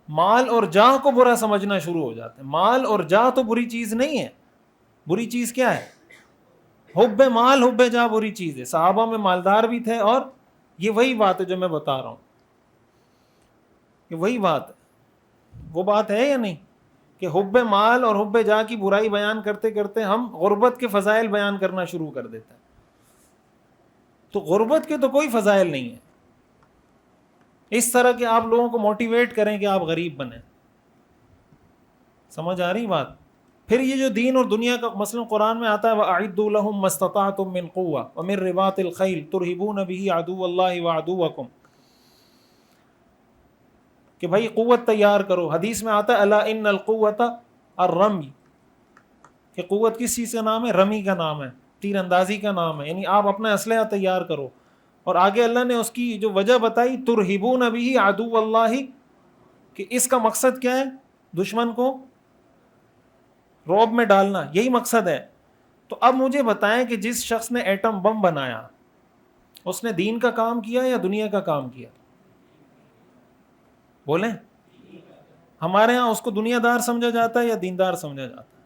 مال اور جاہ کو برا سمجھنا شروع ہو جاتے ہیں. مال اور جاہ تو بری چیز نہیں ہے. بری چیز کیا ہے؟ حب مال حب جاہ بری چیز ہے. صحابہ میں مالدار بھی تھے، اور یہ وہی بات ہے جو میں بتا رہا ہوں، یہ وہی بات ہے. وہ بات ہے یا نہیں کہ حب مال اور حب جاہ کی برائی بیان کرتے کرتے ہم غربت کے فضائل بیان کرنا شروع کر دیتے ہیں. تو غربت کے تو کوئی فضائل نہیں ہے. اس طرح کہ آپ لوگوں کو موٹیویٹ کریں کہ آپ غریب بنیں. سمجھ آ رہی بات؟ پھر یہ جو دین اور دنیا کا مثلا قرآن میں آتا ہے وَأَعِدُّوا لَهُم مَّا اسْتَطَعْتُم مِّن قُوَّةٍ وَمِن رِّبَاطِ الْخَيْلِ تُرْهِبُونَ بِهِ عَدُوَّ اللَّهِ وَعَدُوَّكُمْ، کہ بھائی قوت تیار کرو. حدیث میں آتا ہے الا ان القوة الرمی، کہ قوت کس چیز کا نام ہے؟ رمی کا نام ہے، تیر اندازی کا نام ہے. یعنی آپ اپنا اسلحہ تیار کرو. اور آگے اللہ نے اس کی جو وجہ بتائی ترہبون بہ عدو اللہ، کہ اس کا مقصد کیا ہے؟ دشمن کو رعب میں ڈالنا، یہی مقصد ہے. تو اب مجھے بتائیں کہ جس شخص نے ایٹم بم بنایا اس نے دین کا کام کیا یا دنیا کا کام کیا؟ بولیں. ہمارے ہاں اس کو دنیا دار سمجھا جاتا ہے یا دیندار سمجھا جاتا ہے؟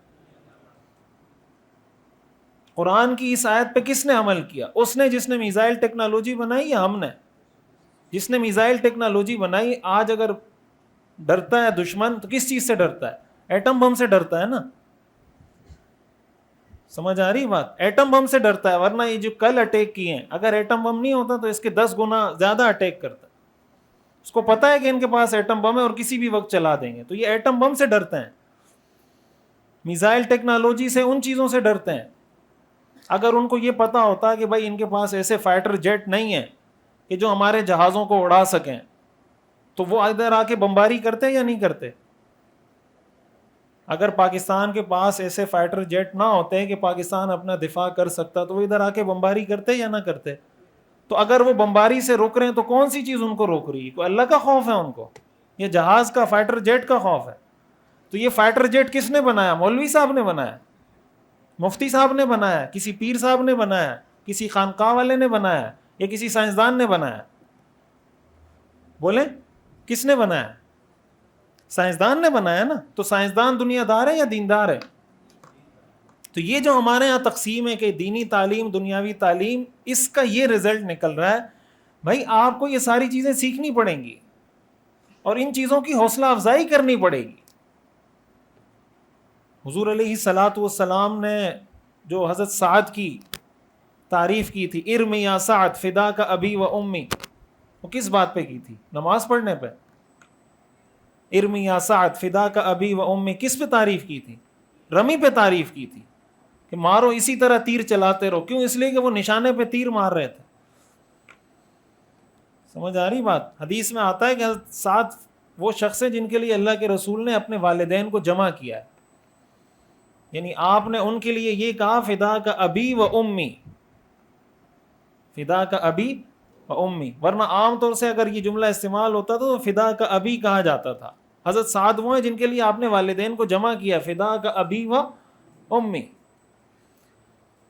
قرآن کی اس آیت پہ کس نے عمل کیا؟ اس نے جس نے میزائل ٹیکنالوجی بنائی، یا ہم نے؟ جس نے میزائل ٹیکنالوجی بنائی. آج اگر ڈرتا ہے دشمن تو کس چیز سے ڈرتا ہے؟ ایٹم بم سے ڈرتا ہے نا. سمجھ آ رہی بات؟ ایٹم بم سے ڈرتا ہے. ورنہ یہ جو کل اٹیک کیے ہیں، اگر ایٹم بم نہیں ہوتا تو اس کے 10 گنا زیادہ اٹیک کرتا. اس کو پتا ہے کہ ان کے پاس ایٹم بم ہے اور کسی بھی وقت چلا دیں گے. تو یہ ایٹم بم سے ڈرتے ہیں، میزائل ٹیکنالوجی سے، ان چیزوں سے ڈرتے ہیں. اگر ان کو یہ پتا ہوتا کہ بھائی ان کے پاس ایسے فائٹر جیٹ نہیں ہیں کہ جو ہمارے جہازوں کو اڑا سکیں، تو وہ ادھر آ کے بمباری کرتے یا نہیں کرتے؟ اگر پاکستان کے پاس ایسے فائٹر جیٹ نہ ہوتے کہ پاکستان اپنا دفاع کر سکتا تو وہ ادھر آ کے بمباری کرتے یا نہ کرتے؟ تو اگر وہ بمباری سے روک رہے ہیں تو کون سی چیز ان کو روک رہی ہے؟ کوئی اللہ کا خوف ہے ان کو؟ یہ جہاز کا، فائٹر جیٹ کا خوف ہے. تو یہ فائٹر جیٹ کس نے بنایا؟ مولوی صاحب نے بنایا، مفتی صاحب نے بنایا، کسی پیر صاحب نے بنایا، کسی خانقاہ والے نے بنایا، یا کسی سائنسدان نے بنایا؟ بولیں کس نے بنایا؟ سائنسدان نے بنایا نا. تو سائنسدان دنیا دار ہے یا دیندار ہے؟ تو یہ جو ہمارے ہاں تقسیم ہے کہ دینی تعلیم دنیاوی تعلیم، اس کا یہ رزلٹ نکل رہا ہے. بھائی آپ کو یہ ساری چیزیں سیکھنی پڑیں گی اور ان چیزوں کی حوصلہ افزائی کرنی پڑے گی. حضور علیہ الصلاۃ والسلام نے جو حضرت سعد کی تعریف کی تھی، ارم یا سعد فدا کا ابی و امی، وہ کس بات پہ کی تھی؟ نماز پڑھنے پہ. ارم یا سعد فدا کا ابی و امی کس پہ تعریف کی تھی؟ رمی پہ تعریف کی تھی کہ مارو اسی طرح تیر چلاتے رہو. کیوں؟ اس لیے کہ وہ نشانے پہ تیر مار رہے تھے. سمجھ آ رہی بات؟ حدیث میں آتا ہے کہ حضرت سعد وہ شخص ہیں جن کے لیے اللہ کے رسول نے اپنے والدین کو جمع کیا ہے. یعنی آپ نے ان کے لیے یہ کہا فدا کا ابی و امی، فدا کا ابی و امی. ورنہ عام طور سے اگر یہ جملہ استعمال ہوتا تو فدا کا ابی کہا جاتا تھا، حضرت سعد وہ ہیں جن کے لیے آپ نے والدین کو جمع کیا، فدا کا ابی و امی.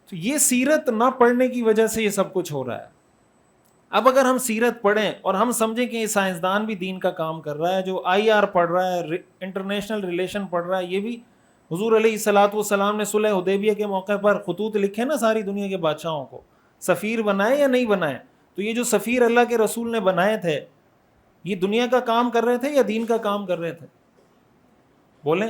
تو یہ سیرت نہ پڑھنے کی وجہ سے یہ سب کچھ ہو رہا ہے. اب اگر ہم سیرت پڑھیں اور ہم سمجھیں کہ یہ سائنسدان بھی دین کا کام کر رہا ہے، جو IR پڑھ رہا ہے، انٹرنیشنل ریلیشن پڑھ رہا ہے، یہ بھی حضور علیہ الصلوۃ والسلام نے صلح حدیبیہ کے موقع پر خطوط لکھے نا ساری دنیا کے بادشاہوں کو، سفیر بنائے یا نہیں بنائے. تو یہ جو سفیر اللہ کے رسول نے بنائے تھے، یہ دنیا کا کام کر رہے تھے یا دین کا کام کر رہے تھے؟ بولیں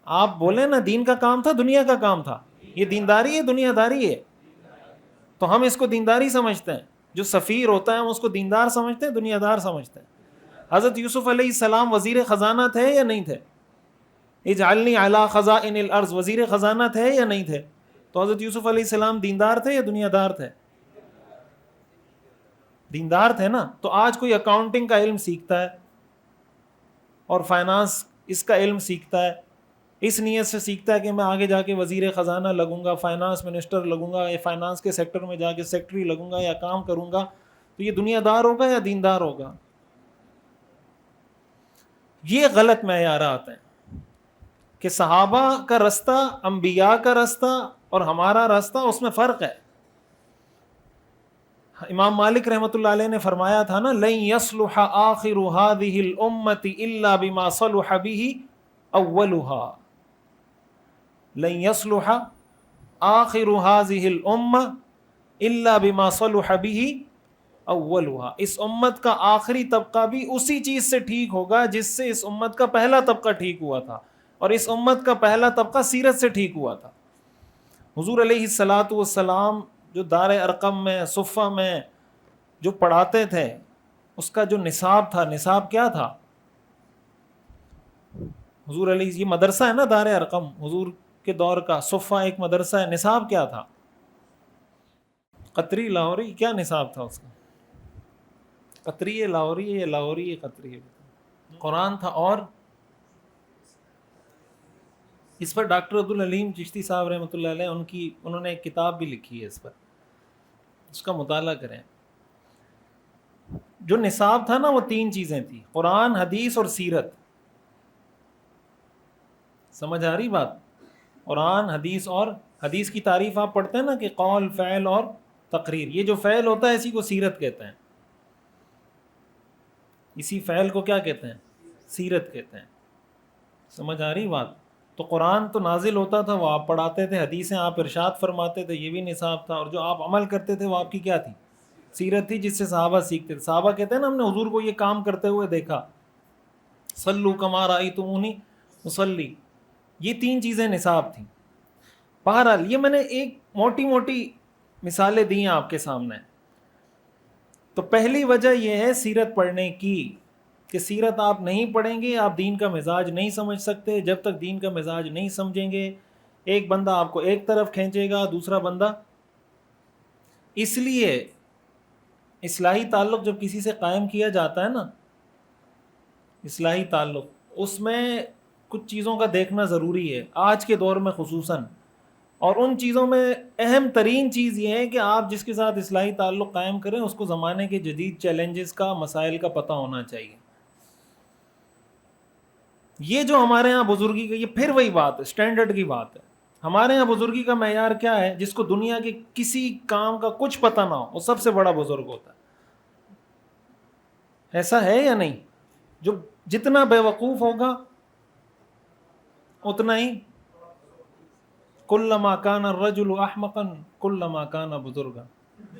آپ، بولیں نا. دین کا کام تھا دنیا کا کام تھا؟ یہ دینداری ہے دنیا داری ہے؟ تو ہم اس کو دینداری سمجھتے ہیں. جو سفیر ہوتا ہے ہم اس کو دیندار سمجھتے ہیں دنیا دار سمجھتے ہیں؟ حضرت یوسف علیہ السلام وزیر خزانہ تھے یا نہیں تھے؟ اجعلنی علی خزائن الارض، وزیر خزانہ تھے یا نہیں تھے؟ تو حضرت یوسف علیہ السلام دیندار تھے یا دنیا دار تھے؟ دیندار تھے نا. تو آج کوئی اکاؤنٹنگ کا علم سیکھتا ہے اور فائنانس اس کا علم سیکھتا ہے، اس نیت سے سیکھتا ہے کہ میں آگے جا کے وزیر خزانہ لگوں گا، فائنانس منسٹر لگوں گا، یا فائنانس کے سیکٹر میں جا کے سیکٹری لگوں گا یا کام کروں گا، تو یہ دنیا دار ہوگا یا دیندار ہوگا؟ یہ غلط معیارات ہیں کہ صحابہ کا رستہ، انبیاء کا رستہ اور ہمارا رستہ، اس میں فرق ہے. امام مالک رحمۃ اللہ علیہ نے فرمایا تھا نا، لن يصلح آخر هذه الامة الا بما صلح به اولها. لن يصلح آخر هذه الامة الا بما صلح به اولها. اس امت کا آخری طبقہ بھی اسی چیز سے ٹھیک ہوگا جس سے اس امت کا پہلا طبقہ ٹھیک ہوا تھا، اور اس امت کا پہلا طبقہ سیرت سے ٹھیک ہوا تھا. حضور علیہ الصلوۃ والسلام جو دار ارقم میں، صفہ میں جو پڑھاتے تھے، اس کا جو نصاب تھا، نصاب کیا تھا؟ حضور علیہ، یہ مدرسہ ہے نا دار ارقم، حضور کے دور کا صفہ ایک مدرسہ ہے. نصاب کیا تھا؟ قطری لاہوری، کیا نصاب تھا اس کا؟ قطری لاہوری ہے یا لاہوری قطری؟ قرآن تھا. اور اس پر ڈاکٹر عبدالحلیم چشتی صاحب رحمۃ اللہ علیہ انہوں نے ایک کتاب بھی لکھی ہے اس پر، اس کا مطالعہ کریں. جو نصاب تھا نا وہ 3 چیزیں تھیں، قرآن، حدیث اور سیرت. سمجھ آ رہی بات؟ قرآن، حدیث، اور حدیث کی تعریف آپ پڑھتے ہیں نا کہ قول، فعل اور تقریر. یہ جو فعل ہوتا ہے اسی کو سیرت کہتے ہیں. اسی فعل کو کیا کہتے ہیں؟ سیرت کہتے ہیں. سمجھ آ رہی بات؟ تو قرآن تو نازل ہوتا تھا، وہ آپ پڑھاتے تھے، حدیثیں آپ ارشاد فرماتے تھے، یہ بھی نصاب تھا، اور جو آپ عمل کرتے تھے وہ آپ کی کیا تھی؟ سیرت تھی، جس سے صحابہ سیکھتے تھے. صحابہ کہتے ہیں نا ہم نے حضور کو یہ کام کرتے ہوئے دیکھا، صلو کما رأیتمونی اصلی. یہ 3 چیزیں نصاب تھیں. بہرحال یہ میں نے ایک موٹی موٹی مثالیں دی ہیں آپ کے سامنے. تو پہلی وجہ یہ ہے سیرت پڑھنے کی کہ سیرت آپ نہیں پڑھیں گے آپ دین کا مزاج نہیں سمجھ سکتے. جب تک دین کا مزاج نہیں سمجھیں گے، ایک بندہ آپ کو ایک طرف کھینچے گا، دوسرا بندہ. اس لیے اصلاحی تعلق جب کسی سے قائم کیا جاتا ہے نا، اصلاحی تعلق، اس میں کچھ چیزوں کا دیکھنا ضروری ہے آج کے دور میں خصوصاً. اور ان چیزوں میں اہم ترین چیز یہ ہے کہ آپ جس کے ساتھ اصلاحی تعلق قائم کریں اس کو زمانے کے جدید چیلنجز کا، مسائل کا پتہ ہونا چاہیے. یہ جو ہمارے ہاں بزرگی کا، یہ پھر وہی بات ہے، اسٹینڈرڈ کی بات ہے. ہمارے ہاں بزرگی کا معیار کیا ہے؟ جس کو دنیا کے کسی کام کا کچھ پتہ نہ ہو وہ سب سے بڑا بزرگ ہوتا ہے. ایسا ہے یا نہیں؟ جو جتنا بے وقوف ہوگا اتنا ہی، کلما کان الرجل احمقا کلما کان بزرگا،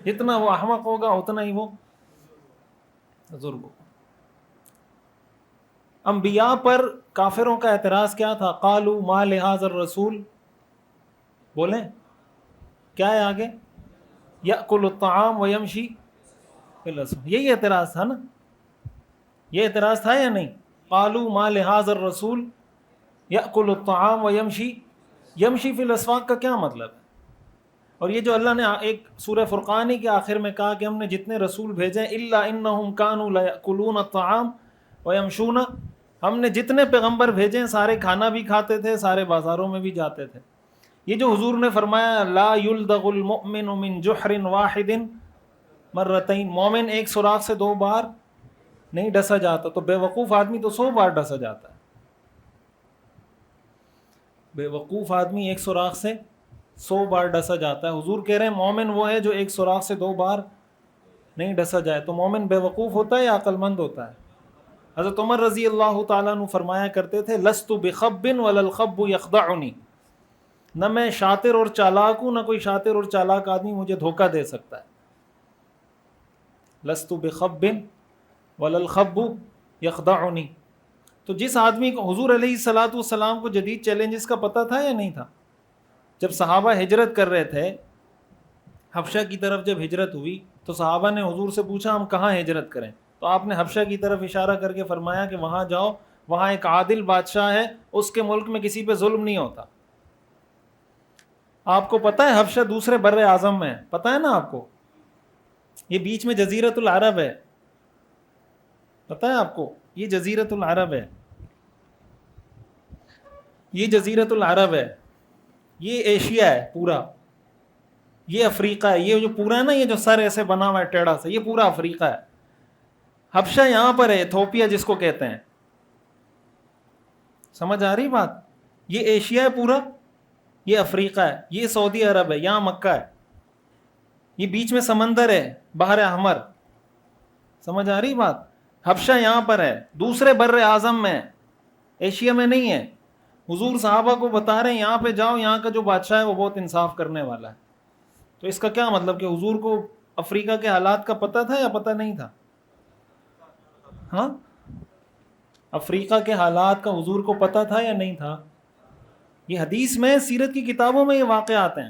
جتنا وہ احمق ہوگا اتنا ہی وہ بزرگ ہوگا. انبیاء پر کافروں کا اعتراض کیا تھا؟ قالوا ما لهذا الرسول، بولیں کیا ہے آگے؟ یأکل الطعام ویمشی فی الاسواق. یہی اعتراض تھا نا، یہ اعتراض تھا یا نہیں؟ قالوا ما لهذا الرسول یأکل الطعام ویمشی، یمشی فی الاسواق کا کیا مطلب ہے؟ اور یہ جو اللہ نے ایک سورہ فرقان ہی کے آخر میں کہا کہ ہم نے جتنے رسول بھیجے الا انہم کانوا لیأکلون الطعام ویمشون، ہم نے جتنے پیغمبر بھیجے سارے کھانا بھی کھاتے تھے، سارے بازاروں میں بھی جاتے تھے. یہ جو حضور نے فرمایا لا یلدغ المؤمن من جحر واحد مرتین، مومن ایک سوراخ سے 2 بار نہیں ڈسا جاتا. تو بے وقوف آدمی تو 100 بار ڈسا جاتا ہے. بے وقوف آدمی ایک سوراخ سے 100 بار ڈسا جاتا ہے. حضور کہہ رہے ہیں مومن وہ ہے جو ایک سوراخ سے 2 بار نہیں ڈسا جائے. تو مومن بے وقوف ہوتا ہے یا عقل مند ہوتا ہے؟ حضرت عمر رضی اللہ تعالیٰ عنہ فرمایا کرتے تھے لست بخب ولا الخب یخدعنی، نہ میں شاطر اور چالاک ہوں، نہ کوئی شاطر اور چالاک آدمی مجھے دھوکہ دے سکتا ہے. لست بخب ولا الخب یخدعنی. تو جس آدمی کو حضور علیہ الصلوۃ والسلام کو جدید چیلنجز کا پتہ تھا یا نہیں تھا؟ جب صحابہ ہجرت کر رہے تھے حبشہ کی طرف، جب ہجرت ہوئی تو صحابہ نے حضور سے پوچھا ہم کہاں ہجرت کریں؟ تو آپ نے حبشہ کی طرف اشارہ کر کے فرمایا کہ وہاں جاؤ، وہاں ایک عادل بادشاہ ہے، اس کے ملک میں کسی پہ ظلم نہیں ہوتا. آپ کو پتہ ہے حبشہ دوسرے بر اعظم میں ہے، پتہ ہے نا آپ کو؟ یہ بیچ میں جزیرۃ العرب ہے، پتہ ہے آپ کو؟ یہ جزیرۃ العرب ہے، یہ جزیرۃ العرب ہے، یہ ایشیا ہے پورا، یہ افریقہ ہے، یہ جو پورا ہے نا، یہ جو سر ایسے بنا ہوا ہے ٹیڑھا سے، یہ پورا افریقہ ہے. حبشہ یہاں پر ہے، ایتھوپیا جس کو کہتے ہیں. سمجھ آ رہی بات؟ یہ ایشیا ہے پورا، یہ افریقہ ہے، یہ سعودی عرب ہے، یہاں مکہ ہے، یہ بیچ میں سمندر ہے، بحر احمر. سمجھ آ رہی بات؟ حبشہ یہاں پر ہے، دوسرے بر اعظم میں، ایشیا میں نہیں ہے. حضور صحابہ کو بتا رہے ہیں یہاں پہ جاؤ، یہاں کا جو بادشاہ ہے وہ بہت انصاف کرنے والا ہے. تو اس کا کیا مطلب کہ حضور کو افریقہ کے حالات کا پتہ تھا یا پتہ نہیں تھا؟ ہاں، افریقہ کے حالات کا حضور کو پتہ تھا یا نہیں تھا؟ یہ حدیث میں، سیرت کی کتابوں میں یہ واقعات ہیں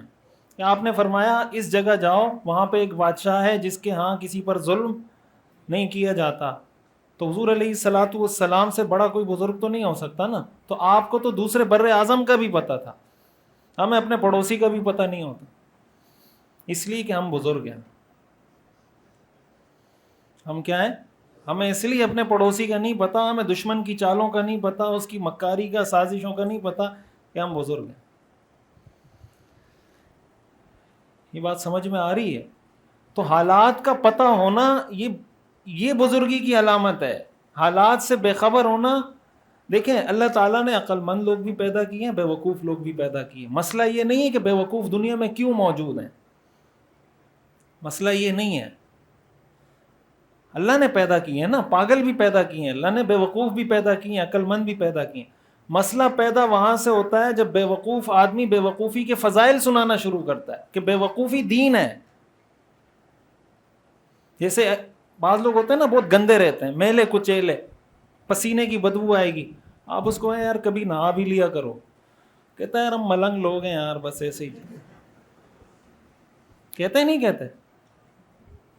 کہ آپ نے فرمایا اس جگہ جاؤ، وہاں پہ ایک بادشاہ ہے جس کے ہاں کسی پر ظلم نہیں کیا جاتا. تو حضور علیہ الصلوۃ والسلام سے بڑا کوئی بزرگ تو نہیں ہو سکتا نا. تو آپ کو تو دوسرے بر اعظم کا بھی پتہ تھا، ہمیں اپنے پڑوسی کا بھی پتہ نہیں ہوتا، اس لیے کہ ہم بزرگ ہیں. ہم کیا ہیں؟ ہمیں اس لیے اپنے پڑوسی کا نہیں پتہ، ہمیں دشمن کی چالوں کا نہیں پتہ، اس کی مکاری کا، سازشوں کا نہیں پتہ، کہ ہم بزرگ ہیں. یہ بات سمجھ میں آ رہی ہے؟ تو حالات کا پتہ ہونا یہ بزرگی کی علامت ہے. حالات سے بے خبر ہونا. دیکھیں اللہ تعالیٰ نے عقل مند لوگ بھی پیدا کیے ہیں، بے وقوف لوگ بھی پیدا کیے ہیں. مسئلہ یہ نہیں ہے کہ بے وقوف دنیا میں کیوں موجود ہیں، مسئلہ یہ نہیں ہے. اللہ نے پیدا کیے ہیں نا، پاگل بھی پیدا کیے ہیں اللہ نے، بے وقوف بھی پیدا کیے ہیں، عقل مند بھی پیدا کیے ہیں. مسئلہ پیدا وہاں سے ہوتا ہے جب بے وقوف آدمی بے وقوفی کے فضائل سنانا شروع کرتا ہے کہ بے وقوفی دین ہے. جیسے بعض لوگ ہوتے ہیں نا بہت گندے رہتے ہیں، میلے کچیلے، پسینے کی بدبو آئے گی، آپ اس کو یار کبھی نہا بھی لیا کرو. کہتا ہے یار ہم ملنگ لوگ ہیں یار، بس ایسے ہی. کہتے نہیں کہتے؟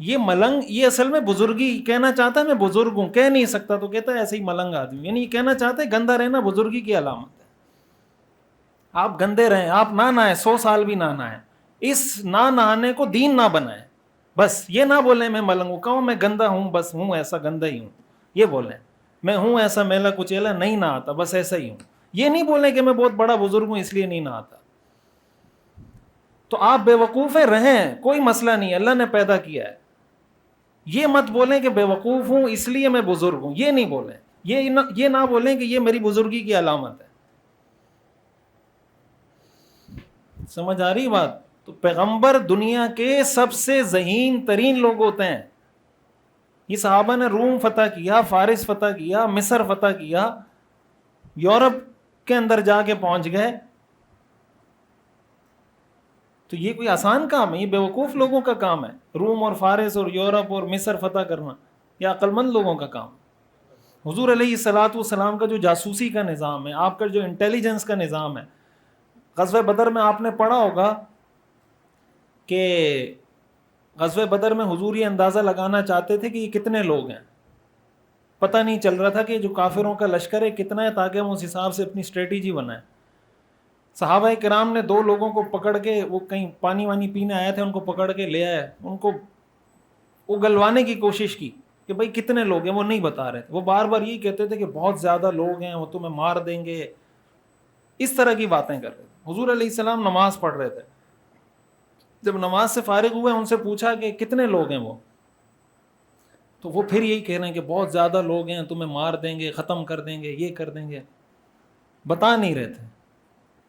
یہ ملنگ، یہ اصل میں بزرگی کہنا چاہتا ہے میں بزرگ ہوں، کہہ نہیں سکتا تو کہتا ہے ایسے ہی ملنگ آدمی. یعنی یہ کہنا چاہتے ہیں گندا رہنا بزرگی کی علامت ہے. آپ گندے رہیں، آپ نہ نہائیں، 100 سال بھی نہ نہائیں، اس نہ نہانے کو دین نہ بنائیں. بس یہ نہ بولیں میں ملنگ ہوں، کہوں میں گندا ہوں، بس ہوں ایسا گندا ہی ہوں. یہ بولیں میں ہوں ایسا میلا کچیلا، نہیں نہ آتا، بس ایسا ہی ہوں. یہ نہیں بولیں کہ میں بہت بڑا بزرگ ہوں اس لیے نہیں نہ آتا. تو آپ بے وقوف رہیں، کوئی مسئلہ نہیں، اللہ نے پیدا کیا ہے. یہ مت بولیں کہ بے وقوف ہوں اس لیے میں بزرگ ہوں، یہ نہیں بولیں. یہ نہ بولیں کہ یہ میری بزرگی کی علامت ہے. سمجھ آ رہی بات؟ تو پیغمبر دنیا کے سب سے ذہین ترین لوگ ہوتے ہیں. یہ صحابہ نے روم فتح کیا، فارس فتح کیا، مصر فتح کیا، یورپ کے اندر جا کے پہنچ گئے. تو یہ کوئی آسان کام ہے؟ یہ بے وقوف لوگوں کا کام ہے، روم اور فارس اور یورپ اور مصر فتح کرنا. یہ عقل مند لوگوں کا کام. حضور علیہ الصلوۃ والسلام کا جو جاسوسی کا نظام ہے، آپ کا جو انٹیلیجنس کا نظام ہے، غزوہ بدر میں آپ نے پڑھا ہوگا کہ غزوہ بدر میں حضور یہ اندازہ لگانا چاہتے تھے کہ یہ کتنے لوگ ہیں. پتہ نہیں چل رہا تھا کہ جو کافروں کا لشکر ہے کتنا ہے، تاکہ ہم اس حساب سے اپنی اسٹریٹجی بنائیں. صحابہ کرام نے 2 لوگوں کو پکڑ کے، وہ کہیں پانی وانی پینے آئے تھے، ان کو پکڑ کے لے آئے، ان کو اگلوانے کی کوشش کی کہ بھائی کتنے لوگ ہیں. وہ نہیں بتا رہے تھے، وہ بار بار یہی کہتے تھے کہ بہت زیادہ لوگ ہیں، وہ تمہیں مار دیں گے، اس طرح کی باتیں کر رہے تھے. حضور علیہ السلام نماز پڑھ رہے تھے. جب نماز سے فارغ ہوئے ان سے پوچھا کہ کتنے لوگ ہیں وہ، تو وہ پھر یہی کہہ رہے ہیں کہ بہت زیادہ لوگ ہیں، تمہیں مار دیں گے، ختم کر دیں گے، یہ کر دیں گے، بتا نہیں رہے تھے۔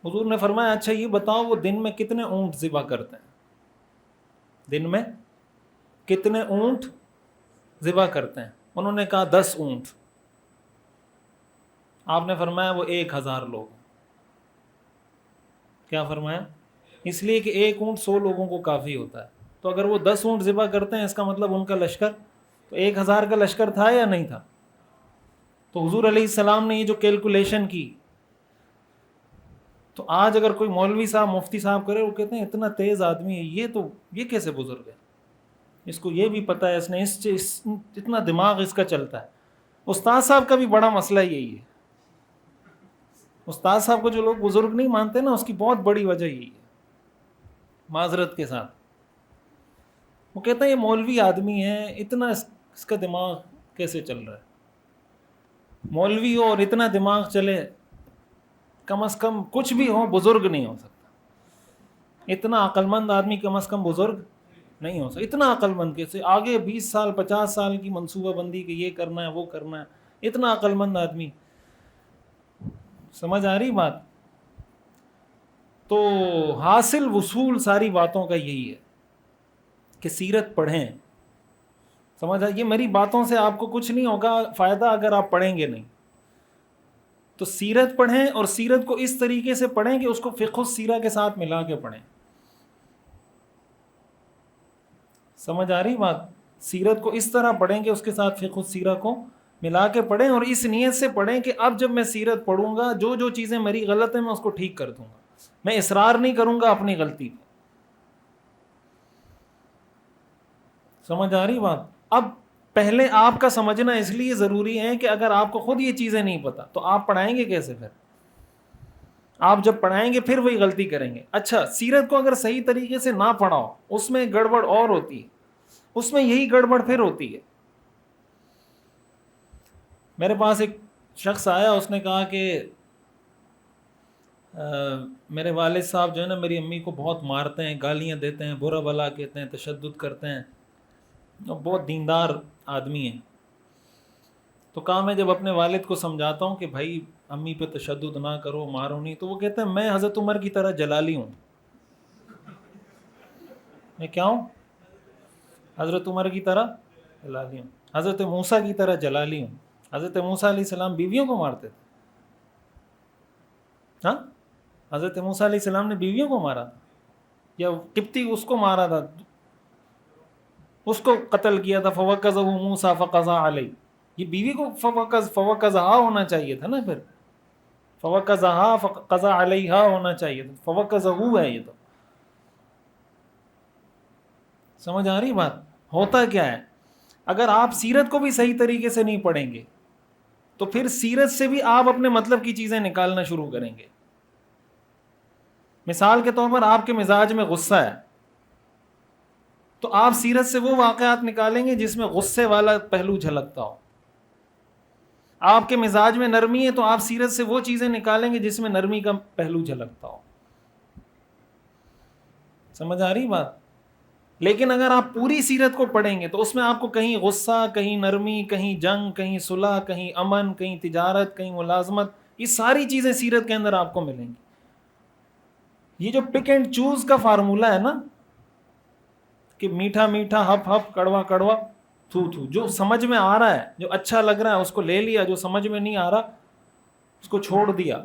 حضور نے فرمایا اچھا یہ بتاؤ وہ دن میں کتنے اونٹ ذبح کرتے ہیں؟ دن میں کتنے اونٹ ذبح کرتے ہیں؟ انہوں نے کہا 10 اونٹ۔ آپ نے فرمایا وہ 1000 لوگ۔ کیا فرمایا؟ اس لیے کہ ایک اونٹ 100 لوگوں کو کافی ہوتا ہے، تو اگر وہ 10 اونٹ ذبح کرتے ہیں اس کا مطلب ان کا لشکر تو 1000 کا لشکر تھا یا نہیں تھا؟ تو حضور علیہ السلام نے یہ جو کیلکولیشن کی، تو آج اگر کوئی مولوی صاحب مفتی صاحب کرے، وہ کہتے ہیں اتنا تیز آدمی ہے یہ کیسے بزرگ ہے، اس کو یہ بھی پتہ ہے، اس نے اتنا دماغ اس کا چلتا ہے۔ استاد صاحب کا بھی بڑا مسئلہ یہی ہے، استاد صاحب کو جو لوگ بزرگ نہیں مانتے نا، اس کی بہت بڑی وجہ یہی ہے، معذرت کے ساتھ۔ وہ کہتا ہے یہ مولوی آدمی ہے، اتنا اس کا دماغ کیسے چل رہا ہے؟ مولوی ہو اور اتنا دماغ چلے، کم از کم کچھ بھی ہو بزرگ نہیں ہو سکتا۔ اتنا عقل مند آدمی کم از کم بزرگ نہیں ہو سکتا۔ اتنا عقل مند کیسے؟ آگے 20 سال 50 سال کی منصوبہ بندی کہ یہ کرنا ہے وہ کرنا ہے، اتنا عقل مند آدمی۔ سمجھ آ رہی بات؟ تو حاصل وصول ساری باتوں کا یہی ہے کہ سیرت پڑھیں۔ سمجھ آ؟ یہ میری باتوں سے آپ کو کچھ نہیں ہوگا فائدہ اگر آپ پڑھیں گے نہیں، تو سیرت پڑھیں، اور سیرت کو اس طریقے سے پڑھیں کہ اس کو فقہ السیرہ کے ساتھ ملا کے پڑھیں۔ سمجھ آ رہی بات؟ سیرت کو اس طرح پڑھیں کہ اس کے ساتھ فقہ السیرہ کو ملا کے پڑھیں، اور اس نیت سے پڑھیں کہ اب جب میں سیرت پڑھوں گا جو جو چیزیں میری غلط ہیں میں اس کو ٹھیک کر دوں گا، میں اصرار نہیں کروں گا اپنی غلطی پہ۔ سمجھ آ رہی بات؟ اب پہلے آپ کا سمجھنا اس لیے ضروری ہے کہ اگر آپ کو خود یہ چیزیں نہیں پتہ تو آپ پڑھائیں گے کیسے؟ پھر آپ جب پڑھائیں گے پھر وہی غلطی کریں گے۔ اچھا سیرت کو اگر صحیح طریقے سے نہ پڑھاؤ، اس میں گڑبڑ اور ہوتی ہے، اس میں یہی گڑبڑ پھر ہوتی ہے۔ میرے پاس ایک شخص آیا، اس نے کہا کہ میرے والد صاحب جو ہے نا میری امی کو بہت مارتے ہیں، گالیاں دیتے ہیں، برا بلا کہتے ہیں، تشدد کرتے ہیں، اور بہت دیندار آدمی ہیں۔ تو کہا میں جب اپنے والد کو سمجھاتا ہوں کہ بھائی امی پہ تشدد نہ کرو، مارو نہیں، تو وہ کہتے ہیں میں حضرت عمر کی طرح جلالی ہوں۔ میں کیا ہوں؟ حضرت عمر کی طرح جلالی ہوں، حضرت موسیٰ کی طرح جلالی ہوں۔ حضرت موسیٰ علیہ السلام بیویوں کو مارتے تھے؟ ہاں، حضرت موسیٰ علیہ السلام نے بیویوں کو مارا تھا؟ یا قبطی اس کو مارا تھا، اس کو قتل کیا تھا؟ فوقذہ موسیٰ فقضى علیہ، یہ بیوی کو فوقذہا ہونا چاہیے تھا نا، پھر فوقذہا فقضى علیہا ہونا چاہیے تھا، فوقذہ ہے یہ تو۔ سمجھ آ رہی بات؟ ہوتا کیا ہے، اگر آپ سیرت کو بھی صحیح طریقے سے نہیں پڑھیں گے تو پھر سیرت سے بھی آپ اپنے مطلب کی چیزیں نکالنا شروع کریں گے۔ مثال کے طور پر آپ کے مزاج میں غصہ ہے، تو آپ سیرت سے وہ واقعات نکالیں گے جس میں غصے والا پہلو جھلکتا ہو۔ آپ کے مزاج میں نرمی ہے تو آپ سیرت سے وہ چیزیں نکالیں گے جس میں نرمی کا پہلو جھلکتا ہو۔ سمجھ آ رہی بات؟ لیکن اگر آپ پوری سیرت کو پڑھیں گے تو اس میں آپ کو کہیں غصہ، کہیں نرمی، کہیں جنگ، کہیں صلح، کہیں امن، کہیں تجارت، کہیں ملازمت، یہ ساری چیزیں سیرت کے اندر آپ کو ملیں گی۔ یہ جو پک اینڈ چوز کا فارمولہ ہے نا، کہ میٹھا میٹھا، ہپ ہپ، کڑوا کڑوا، تھو تھو، جو سمجھ میں آ رہا ہے، جو اچھا لگ رہا ہے اس کو لے لیا، جو سمجھ میں نہیں آ رہا اس کو چھوڑ دیا۔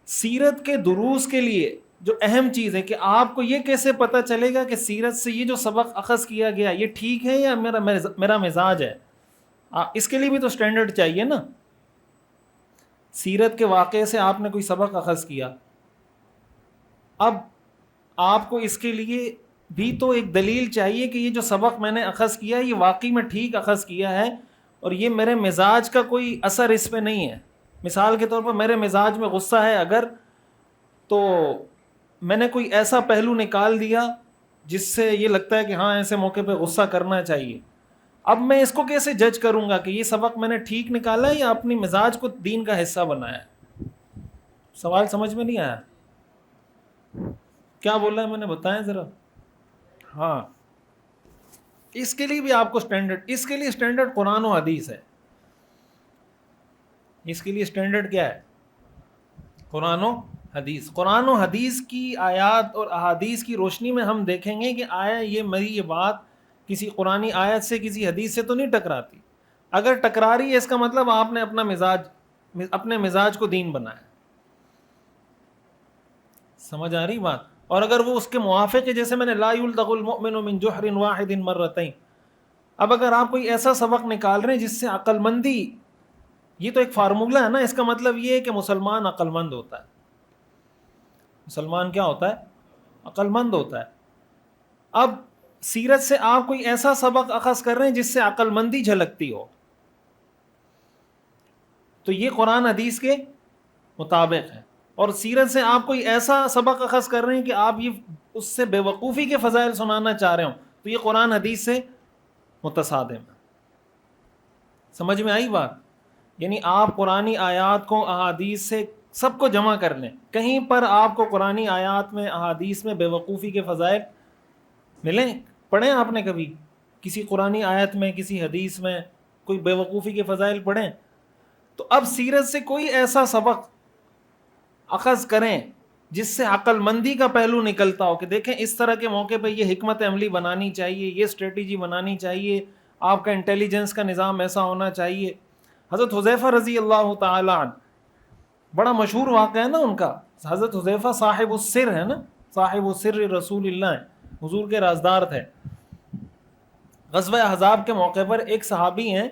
سیرت کے دروس کے لیے جو اہم چیز ہے کہ آپ کو یہ کیسے پتہ چلے گا کہ سیرت سے یہ جو سبق اخذ کیا گیا یہ ٹھیک ہے یا میرا مزاج ہے، اس کے لیے بھی تو سٹینڈرڈ چاہیے نا۔ سیرت کے واقعے سے آپ نے کوئی سبق اخذ کیا، اب آپ کو اس کے لیے بھی تو ایک دلیل چاہیے کہ یہ جو سبق میں نے اخذ کیا یہ واقعی میں ٹھیک اخذ کیا ہے، اور یہ میرے مزاج کا کوئی اثر اس پہ نہیں ہے۔ مثال کے طور پر میرے مزاج میں غصہ ہے اگر، تو میں نے کوئی ایسا پہلو نکال دیا جس سے یہ لگتا ہے کہ ہاں ایسے موقع پہ غصہ کرنا چاہیے، اب میں اس کو کیسے جج کروں گا کہ یہ سبق میں نے ٹھیک نکالا ہے یا اپنی مزاج کو دین کا حصہ بنایا ہے؟ سوال سمجھ میں نہیں آیا؟ کیا بولا ہے میں نے، بتائیں ذرا۔ ہاں اس کے لیے بھی آپ کو اسٹینڈرڈ، اس کے لیے اسٹینڈرڈ قرآن و حدیث ہے. اس کے لیے اسٹینڈرڈ کیا ہے؟ قرآن و حدیث. قرآن و حدیث کی آیات اور احادیث کی روشنی میں ہم دیکھیں گے کہ آیا یہ بات کسی قرآنی آیت سے کسی حدیث سے تو نہیں ٹکراتی. اگر ٹکرا رہی ہے اس کا مطلب آپ نے اپنے مزاج کو دین بنایا. سمجھ آ رہی بات؟ اور اگر وہ اس کے موافق ہے، جیسے میں نے لا یلدغ المؤمن من جحر واحد مرتين، اب اگر آپ کوئی ایسا سبق نکال رہے ہیں جس سے عقل مندی، یہ تو ایک فارمولہ ہے نا، اس کا مطلب یہ ہے کہ مسلمان عقل مند ہوتا ہے. مسلمان کیا ہوتا ہے؟ عقل مند ہوتا ہے. اب سیرت سے آپ کوئی ایسا سبق اخذ کر رہے ہیں جس سے عقل مندی جھلکتی ہو، تو یہ قرآن حدیث کے مطابق ہے. اور سیرت سے آپ کوئی ایسا سبق اخذ کر رہے ہیں کہ آپ یہ اس سے بے وقوفی کے فضائل سنانا چاہ رہے ہوں، تو یہ قرآن حدیث سے متصادم ہے. سمجھ میں آئی بات؟ یعنی آپ قرآنی آیات کو احادیث سے سب کو جمع کر لیں، کہیں پر آپ کو قرآنی آیات میں احادیث میں بے وقوفی کے فضائل ملیں؟ پڑھیں آپ نے کبھی کسی قرآنی آیت میں، کسی حدیث میں کوئی بے وقوفی کے فضائل پڑھیں؟ تو اب سیرت سے کوئی ایسا سبق اخذ کریں جس سے عقل مندی کا پہلو نکلتا ہو کہ دیکھیں اس طرح کے موقع پہ یہ حکمت عملی بنانی چاہیے، یہ اسٹریٹجی بنانی چاہیے، آپ کا انٹیلیجنس کا نظام ایسا ہونا چاہیے. حضرت حذیفہ رضی اللہ تعالی عنہ، بڑا مشہور واقعہ ہے نا ان کا. حضرت حذیفہ صاحب السر ہے نا، صاحب السر رسول اللہ ہیں، حضور کے رازدار تھے. غزوہ احزاب کے موقع پر ایک صحابی ہیں،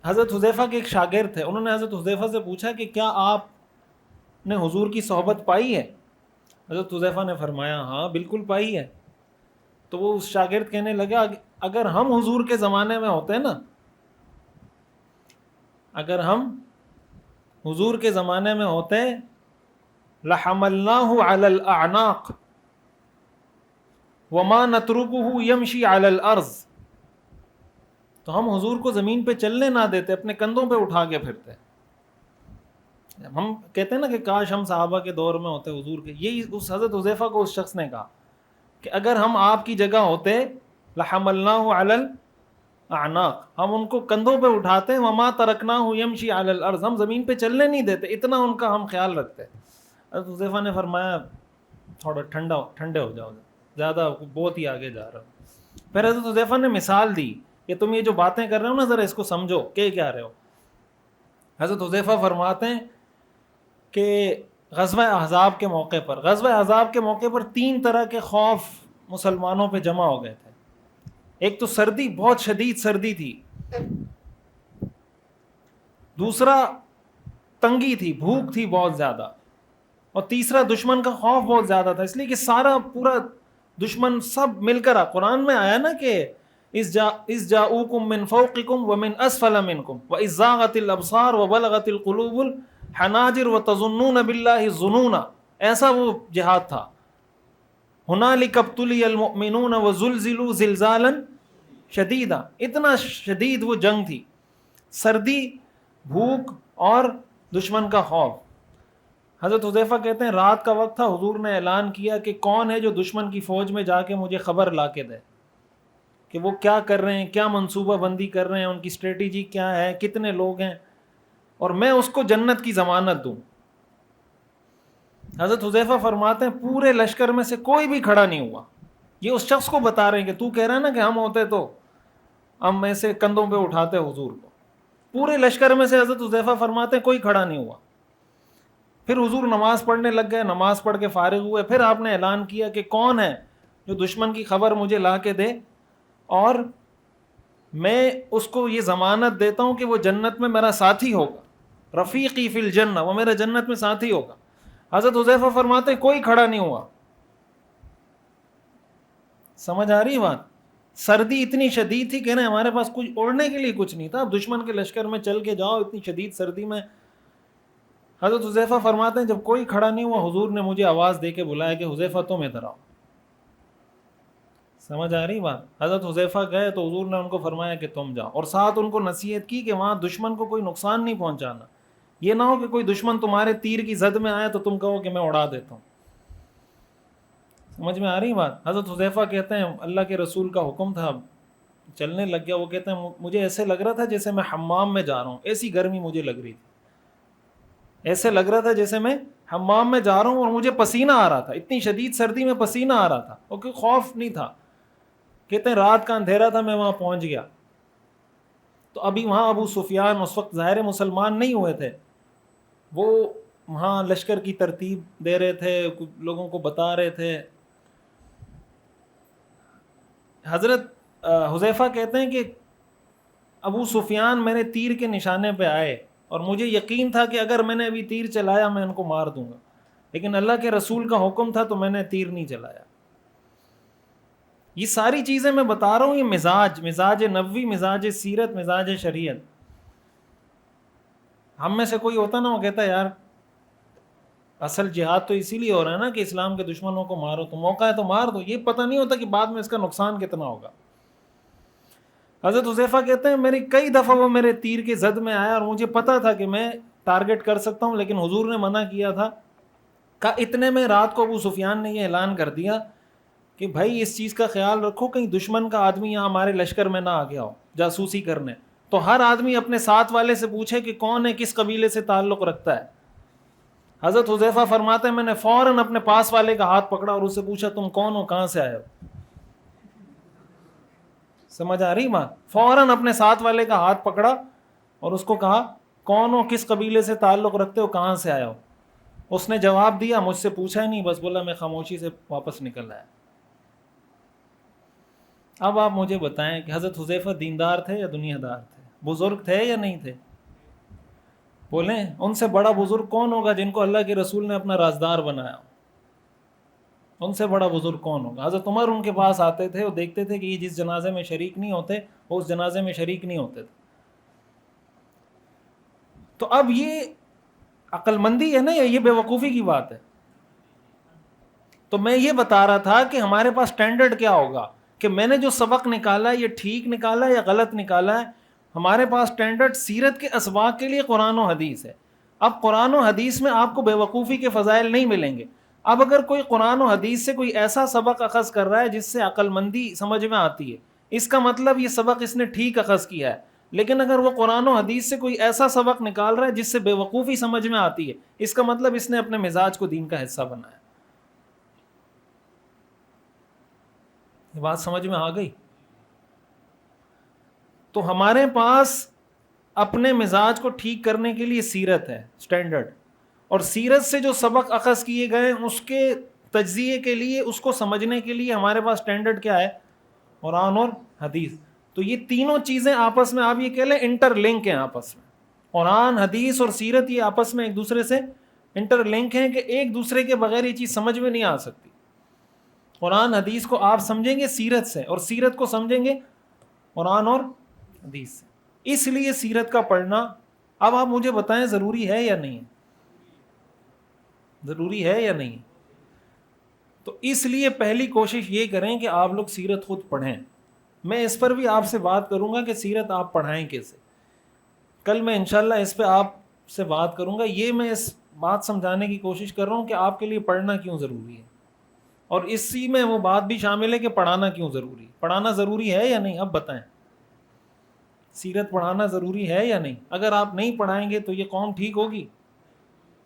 حضرت حذیفہ کے ایک شاگرد تھے. انہوں نے حضرت حذیفہ سے پوچھا کہ کیا آپ نے حضور کی صحبت پائی ہے؟ حضرت حذیفہ نے فرمایا ہاں بالکل پائی ہے. تو وہ اس شاگرد کہنے لگا اگر ہم حضور کے زمانے میں ہوتے نا، اگر ہم حضور کے زمانے میں ہوتے لحملناہ علی الاعناق وما نترکہ یمشی علی الارض، تو ہم حضور کو زمین پہ چلنے نہ دیتے، اپنے کندھوں پہ اٹھا کے پھرتے. ہم کہتے ہیں نا کہ کاش ہم صحابہ کے دور میں ہوتے حضور کے. یہی اس حضرت حذیفہ کو اس شخص نے کہا کہ اگر ہم آپ کی جگہ ہوتے لحملناہ علی الاعناق، ہم ان کو کندھوں پہ اٹھاتے، وما ترکناہ یمشی علی الارض، ہم زمین پہ چلنے نہیں دیتے، اتنا ان کا ہم خیال رکھتے. حضرت حذیفہ نے فرمایا تھوڑا ٹھنڈے ہو جاؤ، زیادہ بہت ہی آگے جا رہا ہوں. پھر حضرت حذیفہ نے مثال دی کہ تم یہ جو باتیں کر رہے ہو نا ذرا اس کو سمجھو کہ کیا رہے ہو. حضرت حذیفہ فرماتے ہیں کہ غزوہ احزاب کے موقع پر 3 طرح کے خوف مسلمانوں پہ جمع ہو گئے تھے. ایک تو سردی، بہت شدید سردی تھی. دوسرا تنگی تھی، بھوک تھی بہت زیادہ. اور تیسرا دشمن کا خوف بہت زیادہ تھا، اس لیے کہ سارا پورا دشمن سب مل کر قرآن میں آیا نا کہ اذ جاؤکم من فوقکم ومن اسفل منکم واذ زاغت الابصار وبلغت القلوب الحناجر وتظنون باللہ الظنون. ایسا وہ جہاد تھا. ہنالک ابتلی المؤمنون وزلزلوا زلزالا شدیدا، اتنا شدید وہ جنگ تھی، سردی، بھوک اور دشمن کا خوف. حضرت حذیفہ کہتے ہیں رات کا وقت تھا، حضور نے اعلان کیا کہ کون ہے جو دشمن کی فوج میں جا کے مجھے خبر لا کے دے کہ وہ کیا کر رہے ہیں، کیا منصوبہ بندی کر رہے ہیں، ان کی اسٹریٹجی کیا ہے، کتنے لوگ ہیں، اور میں اس کو جنت کی ضمانت دوں. حضرت حذیفہ فرماتے ہیں پورے لشکر میں سے کوئی بھی کھڑا نہیں ہوا. یہ اس شخص کو بتا رہے ہیں کہ تو کہہ رہا ہے نا کہ ہم ہوتے تو ہم ایسے کندھوں پہ اٹھاتے حضور کو. پورے لشکر میں سے حضرت حذیفہ فرماتے ہیں کوئی کھڑا نہیں ہوا. پھر حضور نماز پڑھنے لگ گئے، نماز پڑھ کے فارغ ہوئے. پھر آپ نے اعلان کیا کہ کون ہے جو دشمن کی خبر مجھے لا کے دے اور میں اس کو یہ ضمانت دیتا ہوں کہ وہ جنت میں میرا ساتھی ہوگا، رفیقی فی الجنہ، وہ میرا جنت میں ساتھی ہوگا. حضرت حذیفہ فرماتے کوئی کھڑا نہیں ہوا. سمجھ آ رہی ہے بات؟ سردی اتنی شدید تھی کہ نا ہمارے پاس کچھ اوڑھنے کے لیے کچھ نہیں تھا. اب دشمن کے لشکر میں چل کے جاؤ اتنی شدید سردی میں. حضرت حذیفہ فرماتے ہیں جب کوئی کھڑا نہیں ہوا، حضور نے مجھے آواز دے کے بلایا کہ حذیفہ تم ادھر آؤ. سمجھ آ رہی بات؟ حضرت حذیفہ گئے تو حضور نے ان کو فرمایا کہ تم جاؤ، اور ساتھ ان کو نصیحت کی کہ وہاں دشمن کو کوئی نقصان نہیں پہنچانا. یہ نہ ہو کہ کوئی دشمن تمہارے تیر کی زد میں آئے تو تم کہو کہ میں اڑا دیتا ہوں. سمجھ میں آ رہی بات؟ حضرت حذیفہ کہتے ہیں اللہ کے رسول کا حکم تھا چلنے لگ گیا. وہ کہتے ہیں مجھے ایسے لگ رہا تھا جیسے میں حمام میں جا رہا ہوں, ایسی گرمی مجھے لگ رہی تھی, ایسے لگ رہا تھا جیسے میں حمام میں جا رہا ہوں اور مجھے پسینہ آ رہا تھا, اتنی شدید سردی میں پسینہ آ رہا تھا, اور کوئی خوف نہیں تھا. کہتے ہیں رات کا اندھیرا تھا, میں وہاں پہنچ گیا. تو ابھی وہاں ابو سفیان اس وقت ظاہر مسلمان نہیں ہوئے تھے, وہ وہاں لشکر کی ترتیب دے رہے تھے, لوگوں کو بتا رہے تھے. حضرت حذیفہ کہتے ہیں کہ ابو سفیان میرے تیر کے نشانے پہ آئے اور مجھے یقین تھا کہ اگر میں نے ابھی تیر چلایا میں ان کو مار دوں گا, لیکن اللہ کے رسول کا حکم تھا تو میں نے تیر نہیں چلایا. یہ ساری چیزیں میں بتا رہا ہوں, یہ مزاج نبوی, مزاج سیرت, مزاج شریعت. ہم میں سے کوئی ہوتا نا, وہ کہتا ہے یار اصل جہاد تو اسی لیے ہو رہا ہے نا کہ اسلام کے دشمنوں کو مارو, تو موقع ہے تو مار دو. یہ پتہ نہیں ہوتا کہ بعد میں اس کا نقصان کتنا ہوگا. حضرت حذیفہ کہتے ہیں میری کئی دفعہ وہ میرے تیر کے زد میں آیا اور مجھے پتا تھا کہ میں ٹارگٹ کر سکتا ہوں, لیکن حضور نے منع کیا تھا. کہ اتنے میں رات کو ابو سفیان نے یہ اعلان کر دیا کہ بھائی اس چیز کا خیال رکھو کہیں دشمن کا آدمی یہاں ہمارے لشکر میں نہ آ گیا ہو جاسوسی کرنے. تو ہر آدمی اپنے ساتھ والے سے پوچھے کہ کون ہے, کس قبیلے سے تعلق رکھتا ہے. حضرت حذیفہ فرماتے ہیں میں نے فوراً اپنے پاس والے کا ہاتھ پکڑا اور اس سے پوچھا تم کون ہو, کہاں سے آئے ہو. سمجھ آ رہی بات؟ فوراً اپنے ساتھ والے کا ہاتھ پکڑا اور اس کو کہا کون ہو, کس قبیلے سے تعلق رکھتے ہو, کہاں سے آئے ہو. اس نے جواب دیا, مجھ سے پوچھا ہی نہیں, بس بولا میں خاموشی سے واپس نکل آیا. اب آپ مجھے بتائیں کہ حضرت حذیفہ دیندار تھے یا دنیا دار تھے, بزرگ تھے یا نہیں تھے؟ بولیں ان سے بڑا بزرگ کون ہوگا جن کو اللہ کے رسول نے اپنا رازدار بنایا؟ ان سے بڑا بزرگ کون ہوگا؟ حضرت عمر ان کے پاس آتے تھے, وہ دیکھتے تھے کہ یہ جس جنازے میں شریک نہیں ہوتے وہ اس جنازے میں شریک نہیں ہوتے تھے. تو اب یہ عقل مندی ہے نا, یہ بے وقوفی کی بات ہے. تو میں یہ بتا رہا تھا کہ ہمارے پاس سٹینڈرڈ کیا ہوگا کہ میں نے جو سبق نکالا یہ ٹھیک نکالا یا غلط نکالا ہے. ہمارے پاس سٹینڈرڈ سیرت کے اسباق کے لیے قرآن و حدیث ہے. اب قرآن و حدیث میں آپ کو بے وقوفی کے فضائل نہیں ملیں گے. اب اگر کوئی قرآن و حدیث سے کوئی ایسا سبق اخذ کر رہا ہے جس سے عقل مندی سمجھ میں آتی ہے, اس کا مطلب یہ سبق اس نے ٹھیک اخذ کیا ہے. لیکن اگر وہ قرآن و حدیث سے کوئی ایسا سبق نکال رہا ہے جس سے بے وقوفی سمجھ میں آتی ہے, اس کا مطلب اس نے اپنے مزاج کو دین کا حصہ بنایا. یہ بات سمجھ میں آ گئی؟ تو ہمارے پاس اپنے مزاج کو ٹھیک کرنے کے لیے سیرت ہے سٹینڈرڈ, اور سیرت سے جو سبق اخذ کیے گئے اس کے تجزیے کے لیے, اس کو سمجھنے کے لیے ہمارے پاس سٹینڈرڈ کیا ہے؟ قرآن اور حدیث. تو یہ تینوں چیزیں آپس میں آپ یہ کہہ لیں انٹر لنک ہیں آپس میں. قرآن, حدیث اور سیرت یہ آپس میں ایک دوسرے سے انٹر لنک ہیں کہ ایک دوسرے کے بغیر یہ چیز سمجھ میں نہیں آ سکتی. قرآن حدیث کو آپ سمجھیں گے سیرت سے, اور سیرت کو سمجھیں گے قرآن اور حدیث سے. اس لیے سیرت کا پڑھنا, اب آپ مجھے بتائیں ضروری ہے یا نہیں؟ ضروری ہے یا نہیں؟ تو اس لیے پہلی کوشش یہ کریں کہ آپ لوگ سیرت خود پڑھیں. میں اس پر بھی آپ سے بات کروں گا کہ سیرت آپ پڑھائیں کیسے. کل میں انشاءاللہ اس پہ آپ سے بات کروں گا. یہ میں اس بات سمجھانے کی کوشش کر رہا ہوں کہ آپ کے لیے پڑھنا کیوں ضروری ہے, اور اسی میں وہ بات بھی شامل ہے کہ پڑھانا کیوں ضروری ہے. پڑھانا ضروری ہے یا نہیں؟ اب بتائیں, سیرت پڑھانا ضروری ہے یا نہیں؟ اگر آپ نہیں پڑھائیں گے تو یہ قوم ٹھیک ہوگی؟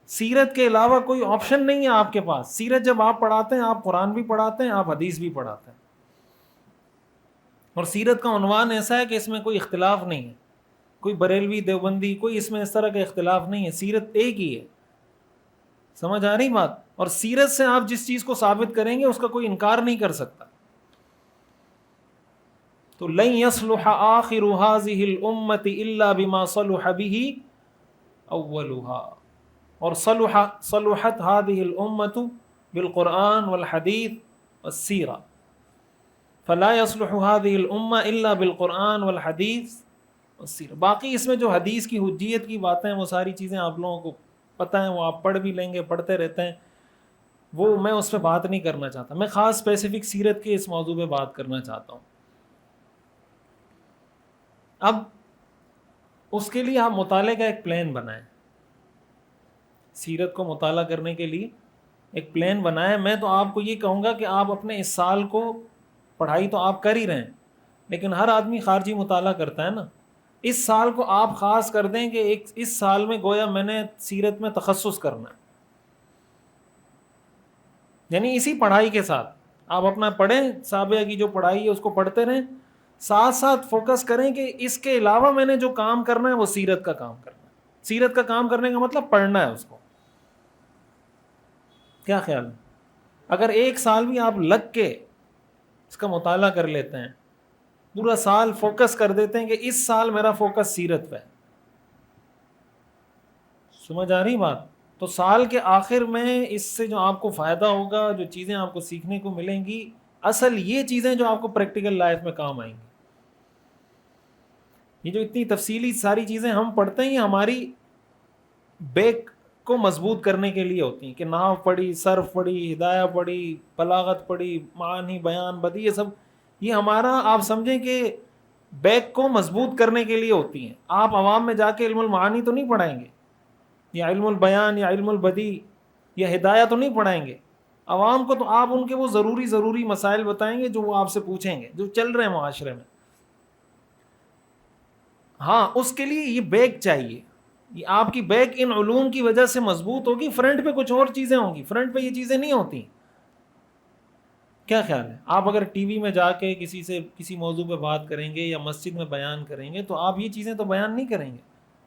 سیرت کے علاوہ کوئی آپشن نہیں ہے آپ کے پاس. سیرت جب آپ پڑھاتے ہیں, آپ قرآن بھی پڑھاتے ہیں, آپ حدیث بھی پڑھاتے ہیں. اور سیرت کا عنوان ایسا ہے کہ اس میں کوئی اختلاف نہیں ہے, کوئی بریلوی دیوبندی کوئی اس میں اس طرح کا اختلاف نہیں ہے. سیرت ایک ہی ہے. سمجھ آ رہی بات؟ اور سیرت سے آپ جس چیز کو ثابت کریں گے اس کا کوئی انکار نہیں کر سکتا. تو لن يصلح آخر هذه الامة الا بما صلح به اولها, اور صلحت هذه الامة بالقرآن والحديث والسیرہ, فلا يصلح هذه الامة الا بالقرآن والحديث والسیرہ. باقی اس میں جو حدیث کی حجیت کی باتیں ہیں وہ ساری چیزیں آپ لوگوں کو پتہ ہیں, وہ آپ پڑھ بھی لیں گے, پڑھتے رہتے ہیں, وہ میں اس پہ بات نہیں کرنا چاہتا. میں خاص اسپیسیفک سیرت کے اس موضوع پہ بات کرنا چاہتا ہوں. اب اس کے لیے آپ مطالعے کا ایک پلان بنائیں. سیرت کو مطالعہ کرنے کے لیے ایک پلان بنائیں. میں تو آپ کو یہ کہوں گا کہ آپ اپنے اس سال کو پڑھائی تو آپ کر ہی رہے ہیں, لیکن ہر آدمی خارجی مطالعہ کرتا ہے نا. اس سال کو آپ خاص کر دیں کہ اس سال میں گویا میں نے سیرت میں تخصص کرنا ہے, یعنی اسی پڑھائی کے ساتھ آپ اپنا پڑھیں, صحابہ کی جو پڑھائی ہے اس کو پڑھتے رہیں, ساتھ ساتھ فوکس کریں کہ اس کے علاوہ میں نے جو کام کرنا ہے وہ سیرت کا کام کرنا ہے. سیرت کا کام کرنے کا مطلب پڑھنا ہے اس کو. کیا خیال ہے؟ اگر ایک سال بھی آپ لگ کے اس کا مطالعہ کر لیتے ہیں, پورا سال فوکس کر دیتے ہیں کہ اس سال میرا فوکس سیرت پہ ہے, سمجھ آ رہی بات؟ تو سال کے آخر میں اس سے جو آپ کو فائدہ ہوگا, جو چیزیں آپ کو سیکھنے کو ملیں گی, اصل یہ چیزیں جو آپ کو پریکٹیکل لائف میں کام آئیں گی. یہ جو اتنی تفصیلی ساری چیزیں ہم پڑھتے ہیں یہ ہماری بیک کو مضبوط کرنے کے لیے ہوتی ہیں, کہ نحو پڑھی, صرف پڑھی, ہدایہ پڑھی, بلاغت پڑھی, معانی, بیان, بدیع, یہ سب یہ ہمارا آپ سمجھیں کہ بیک کو مضبوط کرنے کے لیے ہوتی ہیں. آپ عوام میں جا کے علم المعانی تو نہیں پڑھائیں گے, یا علم البیان, یا علم البدیع, یا ہدایہ تو نہیں پڑھائیں گے عوام کو. تو آپ ان کے وہ ضروری مسائل بتائیں گے جو وہ آپ سے پوچھیں گے, جو چل رہے ہیں معاشرے میں. ہاں, اس کے لیے یہ بیک چاہیے. یہ آپ کی بیک ان علوم کی وجہ سے مضبوط ہوگی. فرنٹ پہ کچھ اور چیزیں ہوں گی, فرنٹ پہ یہ چیزیں نہیں ہوتی. کیا خیال ہے؟ آپ اگر ٹی وی میں جا کے کسی سے کسی موضوع پہ بات کریں گے یا مسجد میں بیان کریں گے تو آپ یہ چیزیں تو بیان نہیں کریں گے,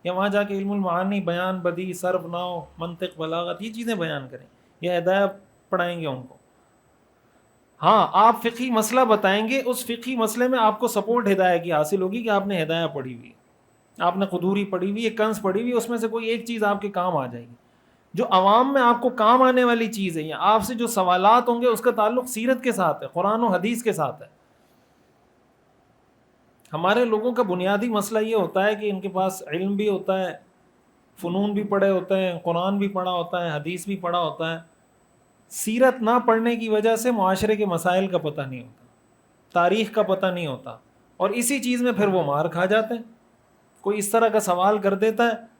یا وہاں جا کے علم المعانی, بیان, بدیع, صرف, نحو, منطق, بلاغت یہ چیزیں بیان کریں, یا ہدایہ پڑھائیں گے ان کو. ہاں, آپ فقہی مسئلہ بتائیں گے, اس فقہی مسئلے میں آپ کو سپورٹ ہدایہ کی حاصل ہوگی کہ آپ نے ہدایہ پڑھی ہوئی, آپ نے قدوری پڑھی ہوئی ہے, کنز پڑھی ہوئی ہے, اس میں سے کوئی ایک چیز آپ کے کام آ جائے گی. جو عوام میں آپ کو کام آنے والی چیز ہے, یا آپ سے جو سوالات ہوں گے اس کا تعلق سیرت کے ساتھ ہے, قرآن و حدیث کے ساتھ ہے. ہمارے لوگوں کا بنیادی مسئلہ یہ ہوتا ہے کہ ان کے پاس علم بھی ہوتا ہے, فنون بھی پڑھے ہوتے ہیں, قرآن بھی پڑھا ہوتا ہے, حدیث بھی پڑھا ہوتا ہے, سیرت نہ پڑھنے کی وجہ سے معاشرے کے مسائل کا پتہ نہیں ہوتا, تاریخ کا پتہ نہیں ہوتا, اور اسی چیز میں پھر وہ مار کھا جاتے ہیں. کوئی اس طرح کا سوال کر دیتا ہے,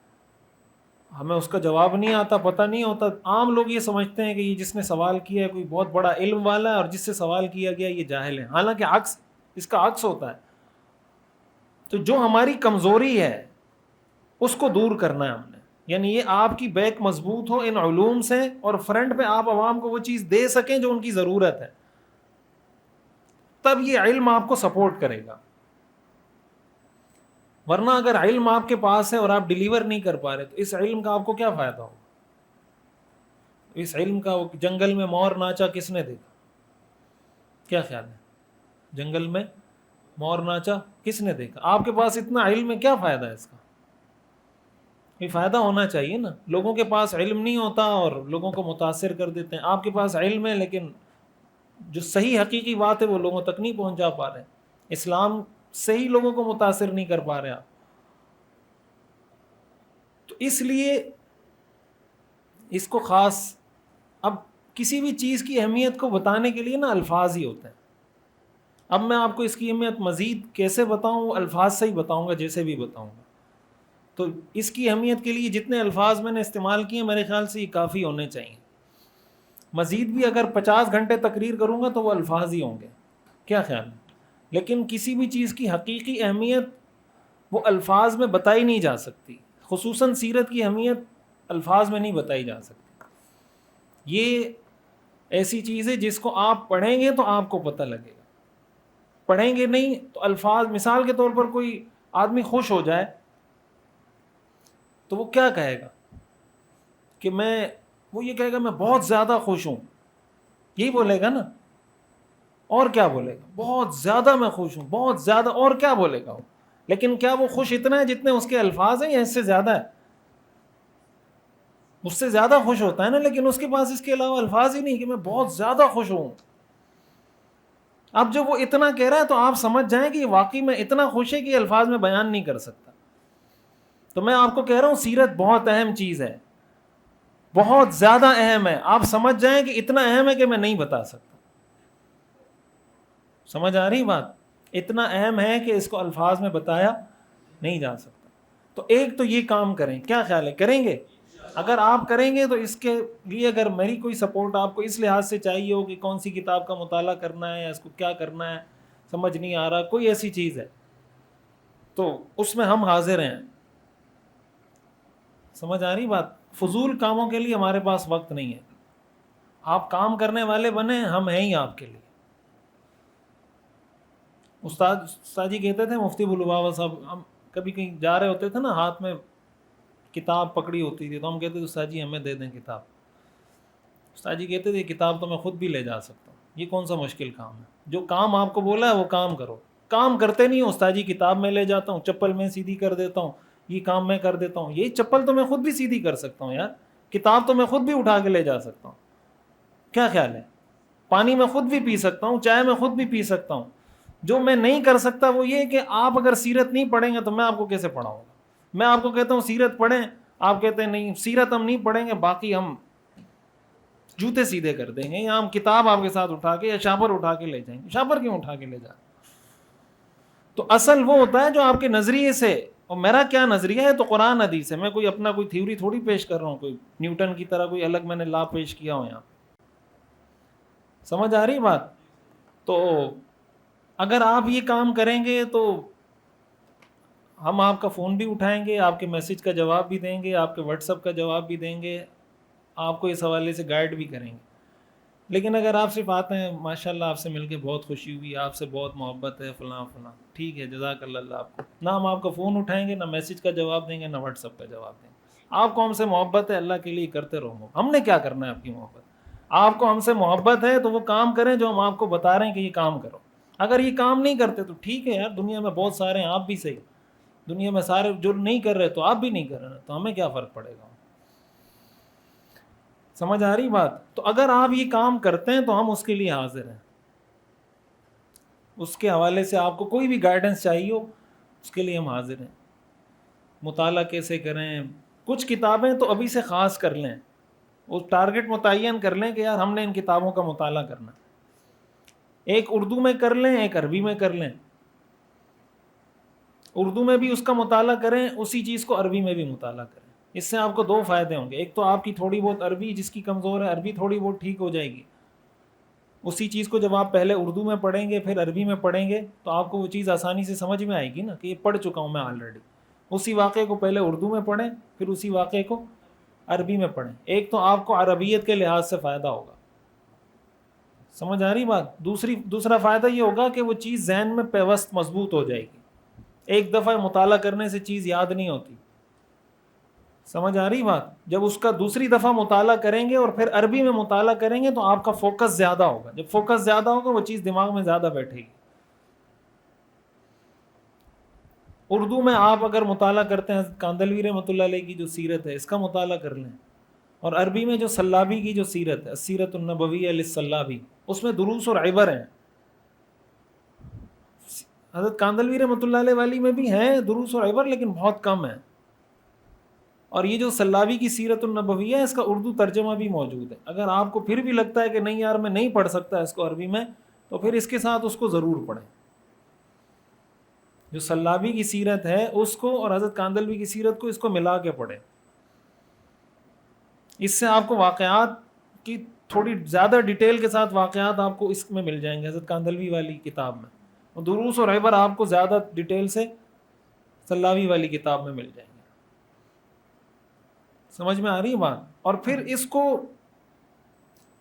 ہمیں اس کا جواب نہیں آتا, پتہ نہیں ہوتا. عام لوگ یہ سمجھتے ہیں کہ یہ جس نے سوال کیا ہے کوئی بہت بڑا علم والا ہے, اور جس سے سوال کیا گیا یہ جاہل ہے. حالانکہ اس کا عکس ہوتا ہے. تو جو ہماری کمزوری ہے اس کو دور کرنا ہے ہم نے, یعنی یہ آپ کی بیک مضبوط ہو ان علوم سے, اور فرنٹ پہ آپ عوام کو وہ چیز دے سکیں جو ان کی ضرورت ہے, تب یہ علم آپ کو سپورٹ کرے گا. ورنہ اگر علم آپ کے پاس ہے اور آپ ڈیلیور نہیں کر پا رہے تو اس علم کا آپ کو کیا فائدہ ہوگا؟ اس علم کا جنگل میں مور ناچا کس نے دیکھا؟ کیا خیال ہے؟ جنگل میں مور ناچا کس نے دیکھا؟ آپ کے پاس اتنا علم ہے, کیا فائدہ ہے اس کا؟ یہ فائدہ ہونا چاہیے نا. لوگوں کے پاس علم نہیں ہوتا اور لوگوں کو متاثر کر دیتے ہیں. آپ کے پاس علم ہے لیکن جو صحیح حقیقی بات ہے وہ لوگوں تک نہیں پہنچا پا رہے, اسلام سے ہی لوگوں کو متاثر نہیں کر پا رہے آپ. تو اس لیے اس کو خاص, اب کسی بھی چیز کی اہمیت کو بتانے کے لیے نا الفاظ ہی ہوتے ہیں. اب میں آپ کو اس کی اہمیت مزید کیسے بتاؤں, الفاظ سے ہی بتاؤں گا جیسے بھی بتاؤں گا. تو اس کی اہمیت کے لیے جتنے الفاظ میں نے استعمال کیے میرے خیال سے یہ کافی ہونے چاہیے. مزید بھی اگر 50 گھنٹے تقریر کروں گا تو وہ الفاظ ہی ہوں گے. کیا خیال ہے؟ لیکن کسی بھی چیز کی حقیقی اہمیت وہ الفاظ میں بتائی نہیں جا سکتی, خصوصاً سیرت کی اہمیت الفاظ میں نہیں بتائی جا سکتی. یہ ایسی چیز ہے جس کو آپ پڑھیں گے تو آپ کو پتہ لگے گا, پڑھیں گے نہیں تو الفاظ, مثال کے طور پر کوئی آدمی خوش ہو جائے تو وہ کیا کہے گا کہ وہ یہ کہے گا میں بہت زیادہ خوش ہوں, یہی بولے گا نا. اور کیا بولے گا؟ بہت زیادہ میں خوش ہوں, بہت زیادہ. اور کیا بولے گا وہ؟ لیکن کیا وہ خوش اتنا ہے جتنے اس کے الفاظ ہیں, یا اس سے زیادہ ہے؟ اس سے زیادہ خوش ہوتا ہے نا, لیکن اس کے پاس اس کے علاوہ الفاظ ہی نہیں کہ میں بہت زیادہ خوش ہوں. اب جب وہ اتنا کہہ رہا ہے تو آپ سمجھ جائیں کہ واقعی میں اتنا خوش ہے کہ الفاظ میں بیان نہیں کر سکتا. تو میں آپ کو کہہ رہا ہوں سیرت بہت اہم چیز ہے, بہت زیادہ اہم ہے. آپ سمجھ جائیں کہ اتنا اہم ہے کہ میں نہیں بتا سکتا. سمجھ آ رہی بات؟ اتنا اہم ہے کہ اس کو الفاظ میں بتایا نہیں جا سکتا. تو ایک تو یہ کام کریں, کیا خیال ہے, کریں گے؟ اگر آپ کریں گے تو اس کے لیے اگر میری کوئی سپورٹ آپ کو اس لحاظ سے چاہیے ہو کہ کون سی کتاب کا مطالعہ کرنا ہے یا اس کو کیا کرنا ہے, سمجھ نہیں آ رہا، کوئی ایسی چیز ہے تو اس میں ہم حاضر ہیں. سمجھ آ رہی بات؟ فضول کاموں کے لیے ہمارے پاس وقت نہیں ہے. آپ کام کرنے والے بنے، ہم ہیں ہی آپ کے لیے. استاد جی کہتے تھے، مفتی ابوالبابا صاحب، ہم کبھی کہیں جا رہے ہوتے تھے نا، ہاتھ میں کتاب پکڑی ہوتی تھی تو ہم کہتے تھے استاد جی ہمیں دے دیں کتاب. استاد جی کہتے تھے کتاب تو میں خود بھی لے جا سکتا ہوں، یہ کون سا مشکل کام ہے؟ جو کام آپ کو بولا ہے وہ کام کرو. کام کرتے نہیں ہو، استاد جی کتاب میں لے جاتا ہوں، چپل میں سیدھی کر دیتا ہوں، یہ کام میں کر دیتا ہوں. یہ چپل تو میں خود بھی سیدھی کر سکتا ہوں یار، کتاب تو میں خود بھی اٹھا کے لے جا سکتا ہوں. کیا خیال ہے؟ پانی میں خود بھی پی سکتا ہوں، چائے میں خود بھی پی سکتا ہوں. جو میں نہیں کر سکتا وہ یہ کہ آپ اگر سیرت نہیں پڑھیں گے تو میں آپ کو کیسے پڑھاؤں گا؟ میں آپ کو کہتا ہوں سیرت پڑھیں، آپ کہتے ہیں نہیں سیرت ہم نہیں پڑھیں گے، باقی ہم جوتے سیدھے کر دیں گے، یا ہم کتاب آپ کے ساتھ اٹھا کے یا شاپر اٹھا کے لے جائیں گے. شاپر کیوں اٹھا کے لے جائیں؟ تو اصل وہ ہوتا ہے جو آپ کے نظریے سے، اور میرا کیا نظریہ ہے تو قرآن حدیث ہے. میں کوئی اپنا کوئی تھیوری تھوڑی پیش کر رہا ہوں، کوئی نیوٹن کی طرح کوئی الگ میں نے لا پیش کیا ہوں یہاں. سمجھ آ رہی بات؟ تو اگر آپ یہ کام کریں گے تو ہم آپ کا فون بھی اٹھائیں گے، آپ کے میسج کا جواب بھی دیں گے، آپ کے واٹس ایپ کا جواب بھی دیں گے، آپ کو اس حوالے سے گائیڈ بھی کریں گے. لیکن اگر آپ صرف آتے ہیں ماشاء اللہ آپ سے مل کے بہت خوشی ہوئی، آپ سے بہت محبت ہے فلاں فلاں، ٹھیک ہے جزاک اللہ آپ کو، نہ ہم آپ کا فون اٹھائیں گے، نہ میسج کا جواب دیں گے، نہ واٹس ایپ کا جواب دیں گے. آپ کو ہم سے محبت ہے، اللہ کے لیے کرتے رہو. ہم نے کیا کرنا ہے آپ کی محبت؟ آپ کو ہم سے محبت ہے تو وہ کام کریں جو ہم آپ کو بتا رہے ہیں کہ یہ کام کرو. اگر یہ کام نہیں کرتے تو ٹھیک ہے یار، دنیا میں بہت سارے ہیں، آپ بھی صحیح، دنیا میں سارے جو نہیں کر رہے تو آپ بھی نہیں کر رہے، تو ہمیں کیا فرق پڑے گا؟ سمجھ آ رہی بات؟ تو اگر آپ یہ کام کرتے ہیں تو ہم اس کے لیے حاضر ہیں. اس کے حوالے سے آپ کو کوئی بھی گائیڈنس چاہیے ہو، اس کے لیے ہم حاضر ہیں. مطالعہ کیسے کریں، کچھ کتابیں تو ابھی سے خاص کر لیں، وہ ٹارگٹ متعین کر لیں کہ یار ہم نے ان کتابوں کا مطالعہ کرنا. ایک اردو میں کر لیں، ایک عربی میں کر لیں. اردو میں بھی اس کا مطالعہ کریں، اسی چیز کو عربی میں بھی مطالعہ کریں. اس سے آپ کو دو فائدے ہوں گے. ایک تو آپ کی تھوڑی بہت عربی جس کی کمزور ہے، عربی تھوڑی بہت ٹھیک ہو جائے گی. اسی چیز کو جب آپ پہلے اردو میں پڑھیں گے پھر عربی میں پڑھیں گے تو آپ کو وہ چیز آسانی سے سمجھ میں آئے گی نا، کہ یہ پڑھ چکا ہوں میں آلریڈی. اسی واقعے کو پہلے اردو میں پڑھیں، پھر اسی واقعے کو عربی میں پڑھیں. ایک تو آپ کو عربیت کے لحاظ سے فائدہ ہوگا. سمجھ آ رہی بات؟ دوسرا فائدہ یہ ہوگا کہ وہ چیز ذہن میں پیوست مضبوط ہو جائے گی. ایک دفعہ مطالعہ کرنے سے چیز یاد نہیں ہوتی. سمجھ آ رہی بات؟ جب اس کا دوسری دفعہ مطالعہ کریں گے اور پھر عربی میں مطالعہ کریں گے تو آپ کا فوکس زیادہ ہوگا. جب فوکس زیادہ ہوگا وہ چیز دماغ میں زیادہ بیٹھے گی. اردو میں آپ اگر مطالعہ کرتے ہیں کاندلوی رحمۃ اللہ علیہ کی جو سیرت ہے اس کا مطالعہ کر لیں، اور عربی میں جو سلابی کی جو سیرت ہے، سیرت النبویہ للسلابی، اس میں دروس اور عبر ہیں. حضرت کاندلوی رحمۃ اللہ علیہ والی میں بھی ہیں دروس اور عبر، لیکن بہت کم ہیں. اور یہ جو سلابی کی سیرت النبویہ ہے اس کا اردو ترجمہ بھی موجود ہے. اگر آپ کو پھر بھی لگتا ہے کہ نہیں یار میں نہیں پڑھ سکتا اس کو عربی میں، تو پھر اس کے ساتھ اس کو ضرور پڑھیں. جو سلابی کی سیرت ہے اس کو اور حضرت کاندلوی کی سیرت کو، اس کو ملا کے پڑھیں. اس سے آپ کو واقعات کی تھوڑی زیادہ ڈیٹیل کے ساتھ واقعات آپ کو اس میں مل جائیں گے حضرت کاندلوی والی کتاب میں، اور دروس اور عبر آپ کو زیادہ ڈیٹیل سے سلاوی والی کتاب میں مل جائیں گے. سمجھ میں آ رہی ہے بات؟ اور پھر اس کو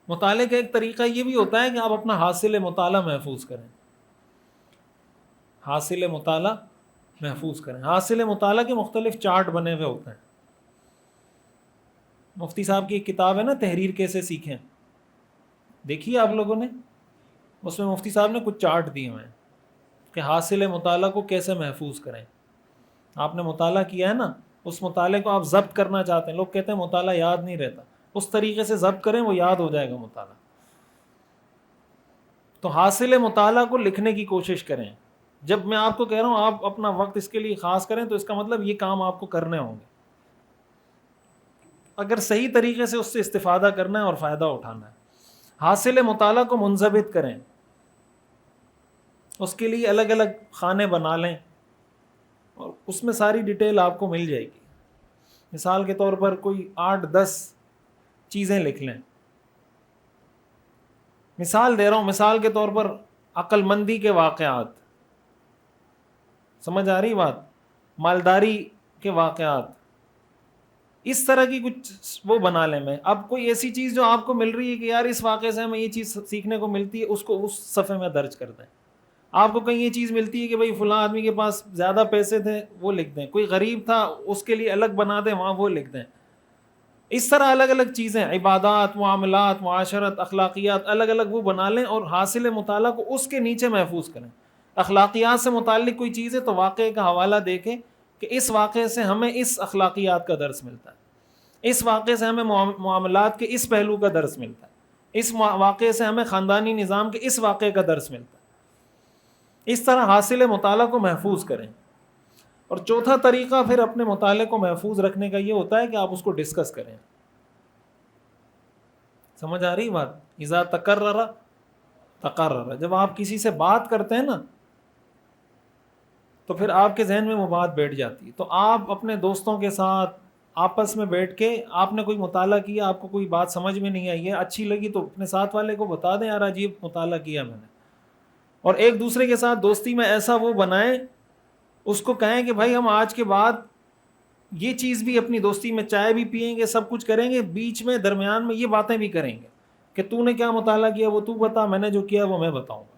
مطالعے کا ایک طریقہ یہ بھی ہوتا ہے کہ آپ اپنا حاصل مطالعہ محفوظ کریں. حاصل مطالعہ محفوظ کریں. حاصل مطالعہ کے مختلف چارٹ بنے ہوئے ہوتے ہیں. مفتی صاحب کی ایک کتاب ہے نا تحریر کیسے سیکھیں، دیکھیے آپ لوگوں نے، اس میں مفتی صاحب نے کچھ چارٹ دیے ہوئے ہیں کہ حاصل مطالعہ کو کیسے محفوظ کریں. آپ نے مطالعہ کیا ہے نا، اس مطالعے کو آپ ضبط کرنا چاہتے ہیں. لوگ کہتے ہیں مطالعہ یاد نہیں رہتا، اس طریقے سے ضبط کریں وہ یاد ہو جائے گا مطالعہ. تو حاصل مطالعہ کو لکھنے کی کوشش کریں. جب میں آپ کو کہہ رہا ہوں آپ اپنا وقت اس کے لیے خاص کریں تو اس کا مطلب یہ کام آپ کو کرنے ہوں گے. اگر صحیح طریقے سے اس سے استفادہ کرنا ہے اور فائدہ اٹھانا ہے. حاصل مطالعہ کو منضبط کریں، اس کے لیے الگ الگ خانے بنا لیں اور اس میں ساری ڈیٹیل آپ کو مل جائے گی. مثال کے طور پر کوئی 8-10 چیزیں لکھ لیں. مثال دے رہا ہوں، مثال کے طور پر عقل مندی کے واقعات، سمجھ آ رہی بات، مالداری کے واقعات، اس طرح کی کچھ وہ بنا لیں میں. اب کوئی ایسی چیز جو آپ کو مل رہی ہے کہ یار اس واقعے سے ہمیں یہ چیز سیکھنے کو ملتی ہے، اس کو اس صفحے میں درج کر دیں. آپ کو کہیں یہ چیز ملتی ہے کہ بھئی فلاں آدمی کے پاس زیادہ پیسے تھے، وہ لکھ دیں. کوئی غریب تھا، اس کے لیے الگ بنا دیں، وہاں وہ لکھ دیں. اس طرح الگ الگ چیزیں، عبادات، معاملات، معاشرت، اخلاقیات، الگ الگ وہ بنا لیں اور حاصل مطالعہ کو اس کے نیچے محفوظ کریں. اخلاقیات سے متعلق کوئی چیز ہے تو واقعے کا حوالہ دے کے کہ اس واقعے سے ہمیں اس اخلاقیات کا درس ملتا ہے، اس واقعے سے ہمیں معاملات کے اس پہلو کا درس ملتا ہے، اس واقعے سے ہمیں خاندانی نظام کے اس واقعے کا درس ملتا ہے. اس طرح حاصل مطالعہ کو محفوظ کریں. اور چوتھا طریقہ پھر اپنے مطالعے کو محفوظ رکھنے کا یہ ہوتا ہے کہ آپ اس کو ڈسکس کریں. سمجھ آ رہی بات؟ اذا تکرر تقرر، جب آپ کسی سے بات کرتے ہیں نا تو پھر آپ کے ذہن میں وہ بات بیٹھ جاتی ہے. تو آپ اپنے دوستوں کے ساتھ آپس میں بیٹھ کے، آپ نے کوئی مطالعہ کیا، آپ کو کوئی بات سمجھ میں نہیں آئی ہے، اچھی لگی تو اپنے ساتھ والے کو بتا دیں، یار عجیب مطالعہ کیا میں نے. اور ایک دوسرے کے ساتھ دوستی میں ایسا وہ بنائیں، اس کو کہیں کہ بھائی ہم آج کے بعد یہ چیز بھی اپنی دوستی میں، چائے بھی پئیں گے، سب کچھ کریں گے، بیچ میں درمیان میں یہ باتیں بھی کریں گے کہ تو نے کیا مطالعہ کیا وہ تو بتا، میں نے جو کیا وہ میں بتاؤں گا.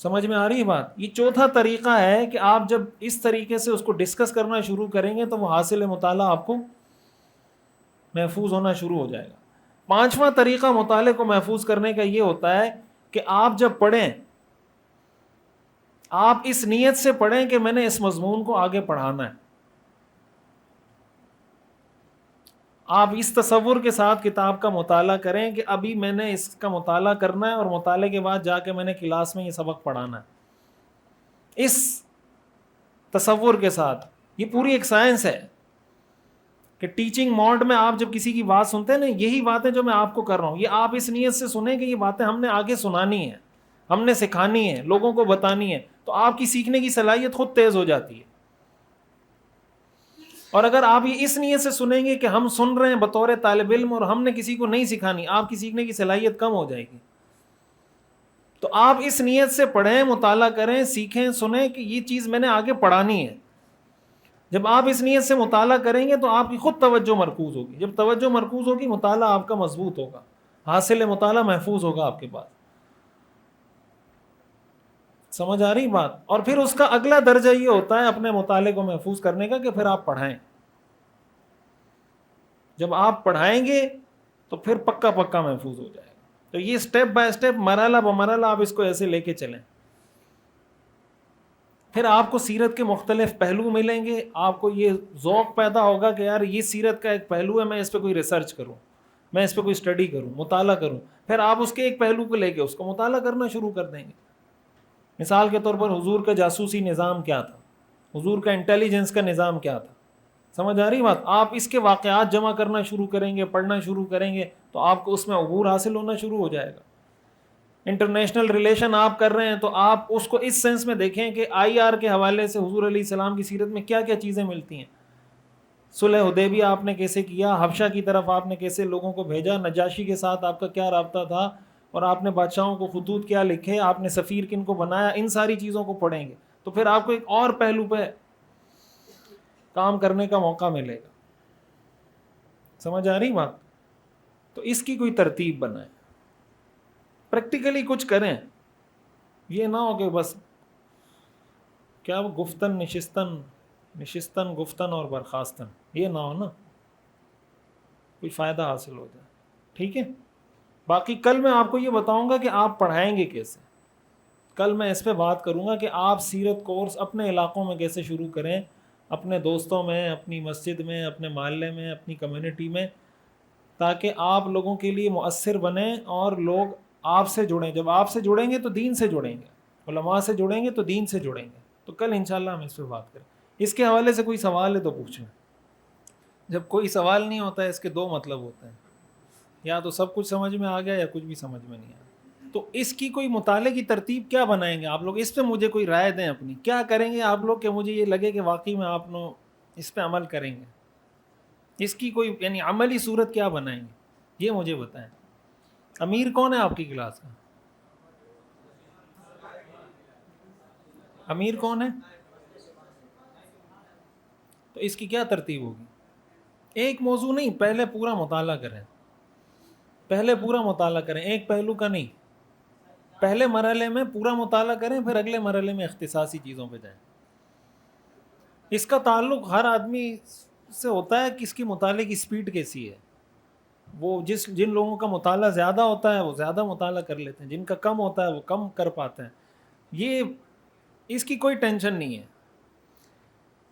سمجھ میں آ رہی ہے بات؟ یہ چوتھا طریقہ ہے کہ آپ جب اس طریقے سے اس کو ڈسکس کرنا شروع کریں گے تو وہ حاصل مطالعہ آپ کو محفوظ ہونا شروع ہو جائے گا. پانچواں طریقہ مطالعے کو محفوظ کرنے کا یہ ہوتا ہے کہ آپ جب پڑھیں، آپ اس نیت سے پڑھیں کہ میں نے اس مضمون کو آگے پڑھانا ہے. آپ اس تصور کے ساتھ کتاب کا مطالعہ کریں کہ ابھی میں نے اس کا مطالعہ کرنا ہے اور مطالعے کے بعد جا کے میں نے کلاس میں یہ سبق پڑھانا ہے. اس تصور کے ساتھ، یہ پوری ایک سائنس ہے کہ ٹیچنگ موڈ میں آپ جب کسی کی بات سنتے ہیں نا، یہی باتیں جو میں آپ کو کر رہا ہوں، یہ آپ اس نیت سے سنیں کہ یہ باتیں ہم نے آگے سنانی ہے، ہم نے سکھانی ہے، لوگوں کو بتانی ہے، تو آپ کی سیکھنے کی صلاحیت خود تیز ہو جاتی ہے. اور اگر آپ یہ اس نیت سے سنیں گے کہ ہم سن رہے ہیں بطور طالب علم اور ہم نے کسی کو نہیں سکھانی، آپ کی سیکھنے کی صلاحیت کم ہو جائے گی. تو آپ اس نیت سے پڑھیں، مطالعہ کریں، سیکھیں، سنیں کہ یہ چیز میں نے آگے پڑھانی ہے. جب آپ اس نیت سے مطالعہ کریں گے تو آپ کی خود توجہ مرکوز ہوگی. جب توجہ مرکوز ہوگی، مطالعہ آپ کا مضبوط ہوگا، حاصل مطالعہ محفوظ ہوگا آپ کے پاس. سمجھ آ رہی بات؟ اور پھر اس کا اگلا درجہ یہ ہوتا ہے اپنے مطالعے کو محفوظ کرنے کا کہ پھر آپ پڑھائیں. جب آپ پڑھائیں گے تو پھر پکا پکا محفوظ ہو جائے گا. تو یہ سٹیپ بائی سٹیپ، مرحلہ بمرحلہ آپ اس کو ایسے لے کے چلیں. پھر آپ کو سیرت کے مختلف پہلو ملیں گے، آپ کو یہ ذوق پیدا ہوگا کہ یار یہ سیرت کا ایک پہلو ہے، میں اس پہ کوئی ریسرچ کروں، میں اس پہ کوئی اسٹڈی کروں، مطالعہ کروں. پھر آپ اس کے ایک پہلو کو لے کے اس کو مطالعہ کرنا شروع کر دیں گے. مثال کے طور پر حضور کا جاسوسی نظام کیا تھا، حضور کا انٹیلیجنس کا نظام کیا تھا. سمجھ آ رہی بات؟ آپ اس کے واقعات جمع کرنا شروع کریں گے، پڑھنا شروع کریں گے تو آپ کو اس میں عبور حاصل ہونا شروع ہو جائے گا. انٹرنیشنل ریلیشن آپ کر رہے ہیں تو آپ اس کو اس سینس میں دیکھیں کہ آئی آر کے حوالے سے حضور علیہ السلام کی سیرت میں کیا کیا چیزیں ملتی ہیں. صلح حدیبیہ آپ نے کیسے کیا، حبشہ کی طرف آپ نے کیسے لوگوں کو بھیجا، نجاشی کے ساتھ آپ کا کیا رابطہ تھا، اور آپ نے بادشاہوں کو خطوط کیا لکھے، آپ نے سفیر کن کو بنایا. ان ساری چیزوں کو پڑھیں گے تو پھر آپ کو ایک اور پہلو پہ کام کرنے کا موقع ملے گا. سمجھ آ رہی بات؟ تو اس کی کوئی ترتیب بنائیں، پریکٹیکلی کچھ کریں. یہ نہ ہو کہ بس کیا وہ گفتن نشستن گفتن اور برخاستن، یہ نہ ہو نا، کوئی فائدہ حاصل ہو جائے. ٹھیک ہے؟ باقی کل میں آپ کو یہ بتاؤں گا کہ آپ پڑھائیں گے کیسے. کل میں اس پہ بات کروں گا کہ آپ سیرت کورس اپنے علاقوں میں کیسے شروع کریں، اپنے دوستوں میں، اپنی مسجد میں، اپنے محلے میں، اپنی کمیونٹی میں، تاکہ آپ لوگوں کے لیے مؤثر بنیں اور لوگ آپ سے جڑیں. جب آپ سے جڑیں گے تو دین سے جڑیں گے، علماء سے جڑیں گے تو دین سے جڑیں گے. تو کل انشاءاللہ ہم اس پہ بات کریں. اس کے حوالے سے کوئی سوال ہے تو پوچھیں. جب کوئی سوال نہیں ہوتا ہے اس کے دو مطلب ہوتے ہیں، یا تو سب کچھ سمجھ میں آ گیا یا کچھ بھی سمجھ میں نہیں آیا. تو اس کی کوئی مطالعے کی ترتیب کیا بنائیں گے آپ لوگ؟ اس پہ مجھے کوئی رائے دیں اپنی، کیا کریں گے آپ لوگ کہ مجھے یہ لگے کہ واقعی میں آپ لوگ اس پہ عمل کریں گے. اس کی کوئی یعنی عملی صورت کیا بنائیں گے، یہ مجھے بتائیں. امیر کون ہے آپ کی کلاس کا؟ امیر کون ہے؟ تو اس کی کیا ترتیب ہوگی؟ ایک موضوع نہیں، پہلے پورا مطالعہ کریں، پہلے پورا مطالعہ کریں، ایک پہلو کا نہیں. پہلے مرحلے میں پورا مطالعہ کریں، پھر اگلے مرحلے میں اختصاصی چیزوں پہ جائیں. اس کا تعلق ہر آدمی سے ہوتا ہے کہ اس کی مطالعے کی سپیڈ کیسی ہے. وہ جن لوگوں کا مطالعہ زیادہ ہوتا ہے وہ زیادہ مطالعہ کر لیتے ہیں، جن کا کم ہوتا ہے وہ کم کر پاتے ہیں. یہ اس کی کوئی ٹینشن نہیں ہے.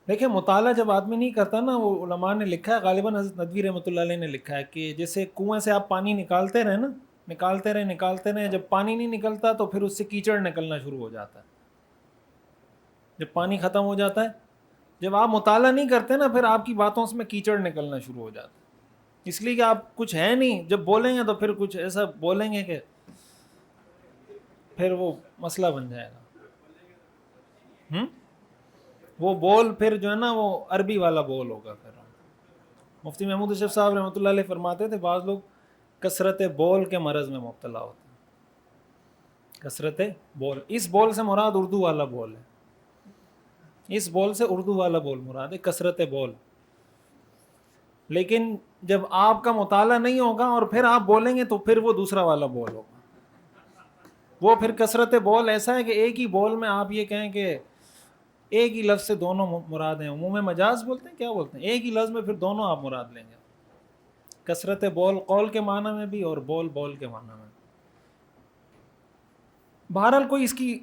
دیکھیں مطالعہ جب آدمی نہیں کرتا نا، وہ علماء نے لکھا ہے، غالباً حضرت ندوی رحمۃ اللہ علیہ نے لکھا ہے کہ جیسے کنویں سے آپ پانی نکالتے رہے نا، نکالتے رہے، جب پانی نہیں نکلتا تو پھر اس سے کیچڑ نکلنا شروع ہو جاتا ہے. جب پانی ختم ہو جاتا ہے، جب آپ مطالعہ نہیں کرتے نا، پھر آپ کی باتوں سے میں کیچڑ نکلنا شروع ہو جاتا ہے. اس لیے کہ آپ کچھ ہے نہیں، جب بولیں گے تو پھر کچھ ایسا بولیں گے کہ پھر وہ مسئلہ بن جائے گا. وہ بول پھر جو ہے نا وہ عربی والا بول ہوگا. پھر مفتی محمود اشرف صاحب رحمۃ اللہ علیہ فرماتے تھے بعض لوگ کثرت بول کے مرض میں مبتلا ہوتے ہیں. کثرت بول، اس بول سے مراد اردو والا بول ہے، اس بول سے اردو والا بول مراد ہے، کثرت بول. لیکن جب آپ کا مطالعہ نہیں ہوگا اور پھر آپ بولیں گے تو پھر وہ دوسرا والا بول ہوگا. وہ پھر کثرت بول ایسا ہے کہ ایک ہی بول میں آپ یہ کہیں کہ ایک ہی لفظ سے دونوں مراد ہیں. عموم مجاز بولتے ہیں، کیا بولتے ہیں، ایک ہی لفظ میں پھر دونوں آپ مراد لیں گے. کثرت بول قول کے معنی میں بھی اور بول کے معنی میں. بہرحال کوئی اس کی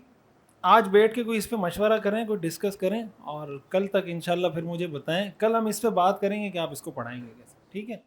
آج بیٹھ کے کوئی اس پہ مشورہ کریں، کوئی ڈسکس کریں، اور کل تک انشاءاللہ پھر مجھے بتائیں. کل ہم اس پہ بات کریں گے کہ آپ اس کو پڑھائیں گے کیسے. ٹھیک ہے.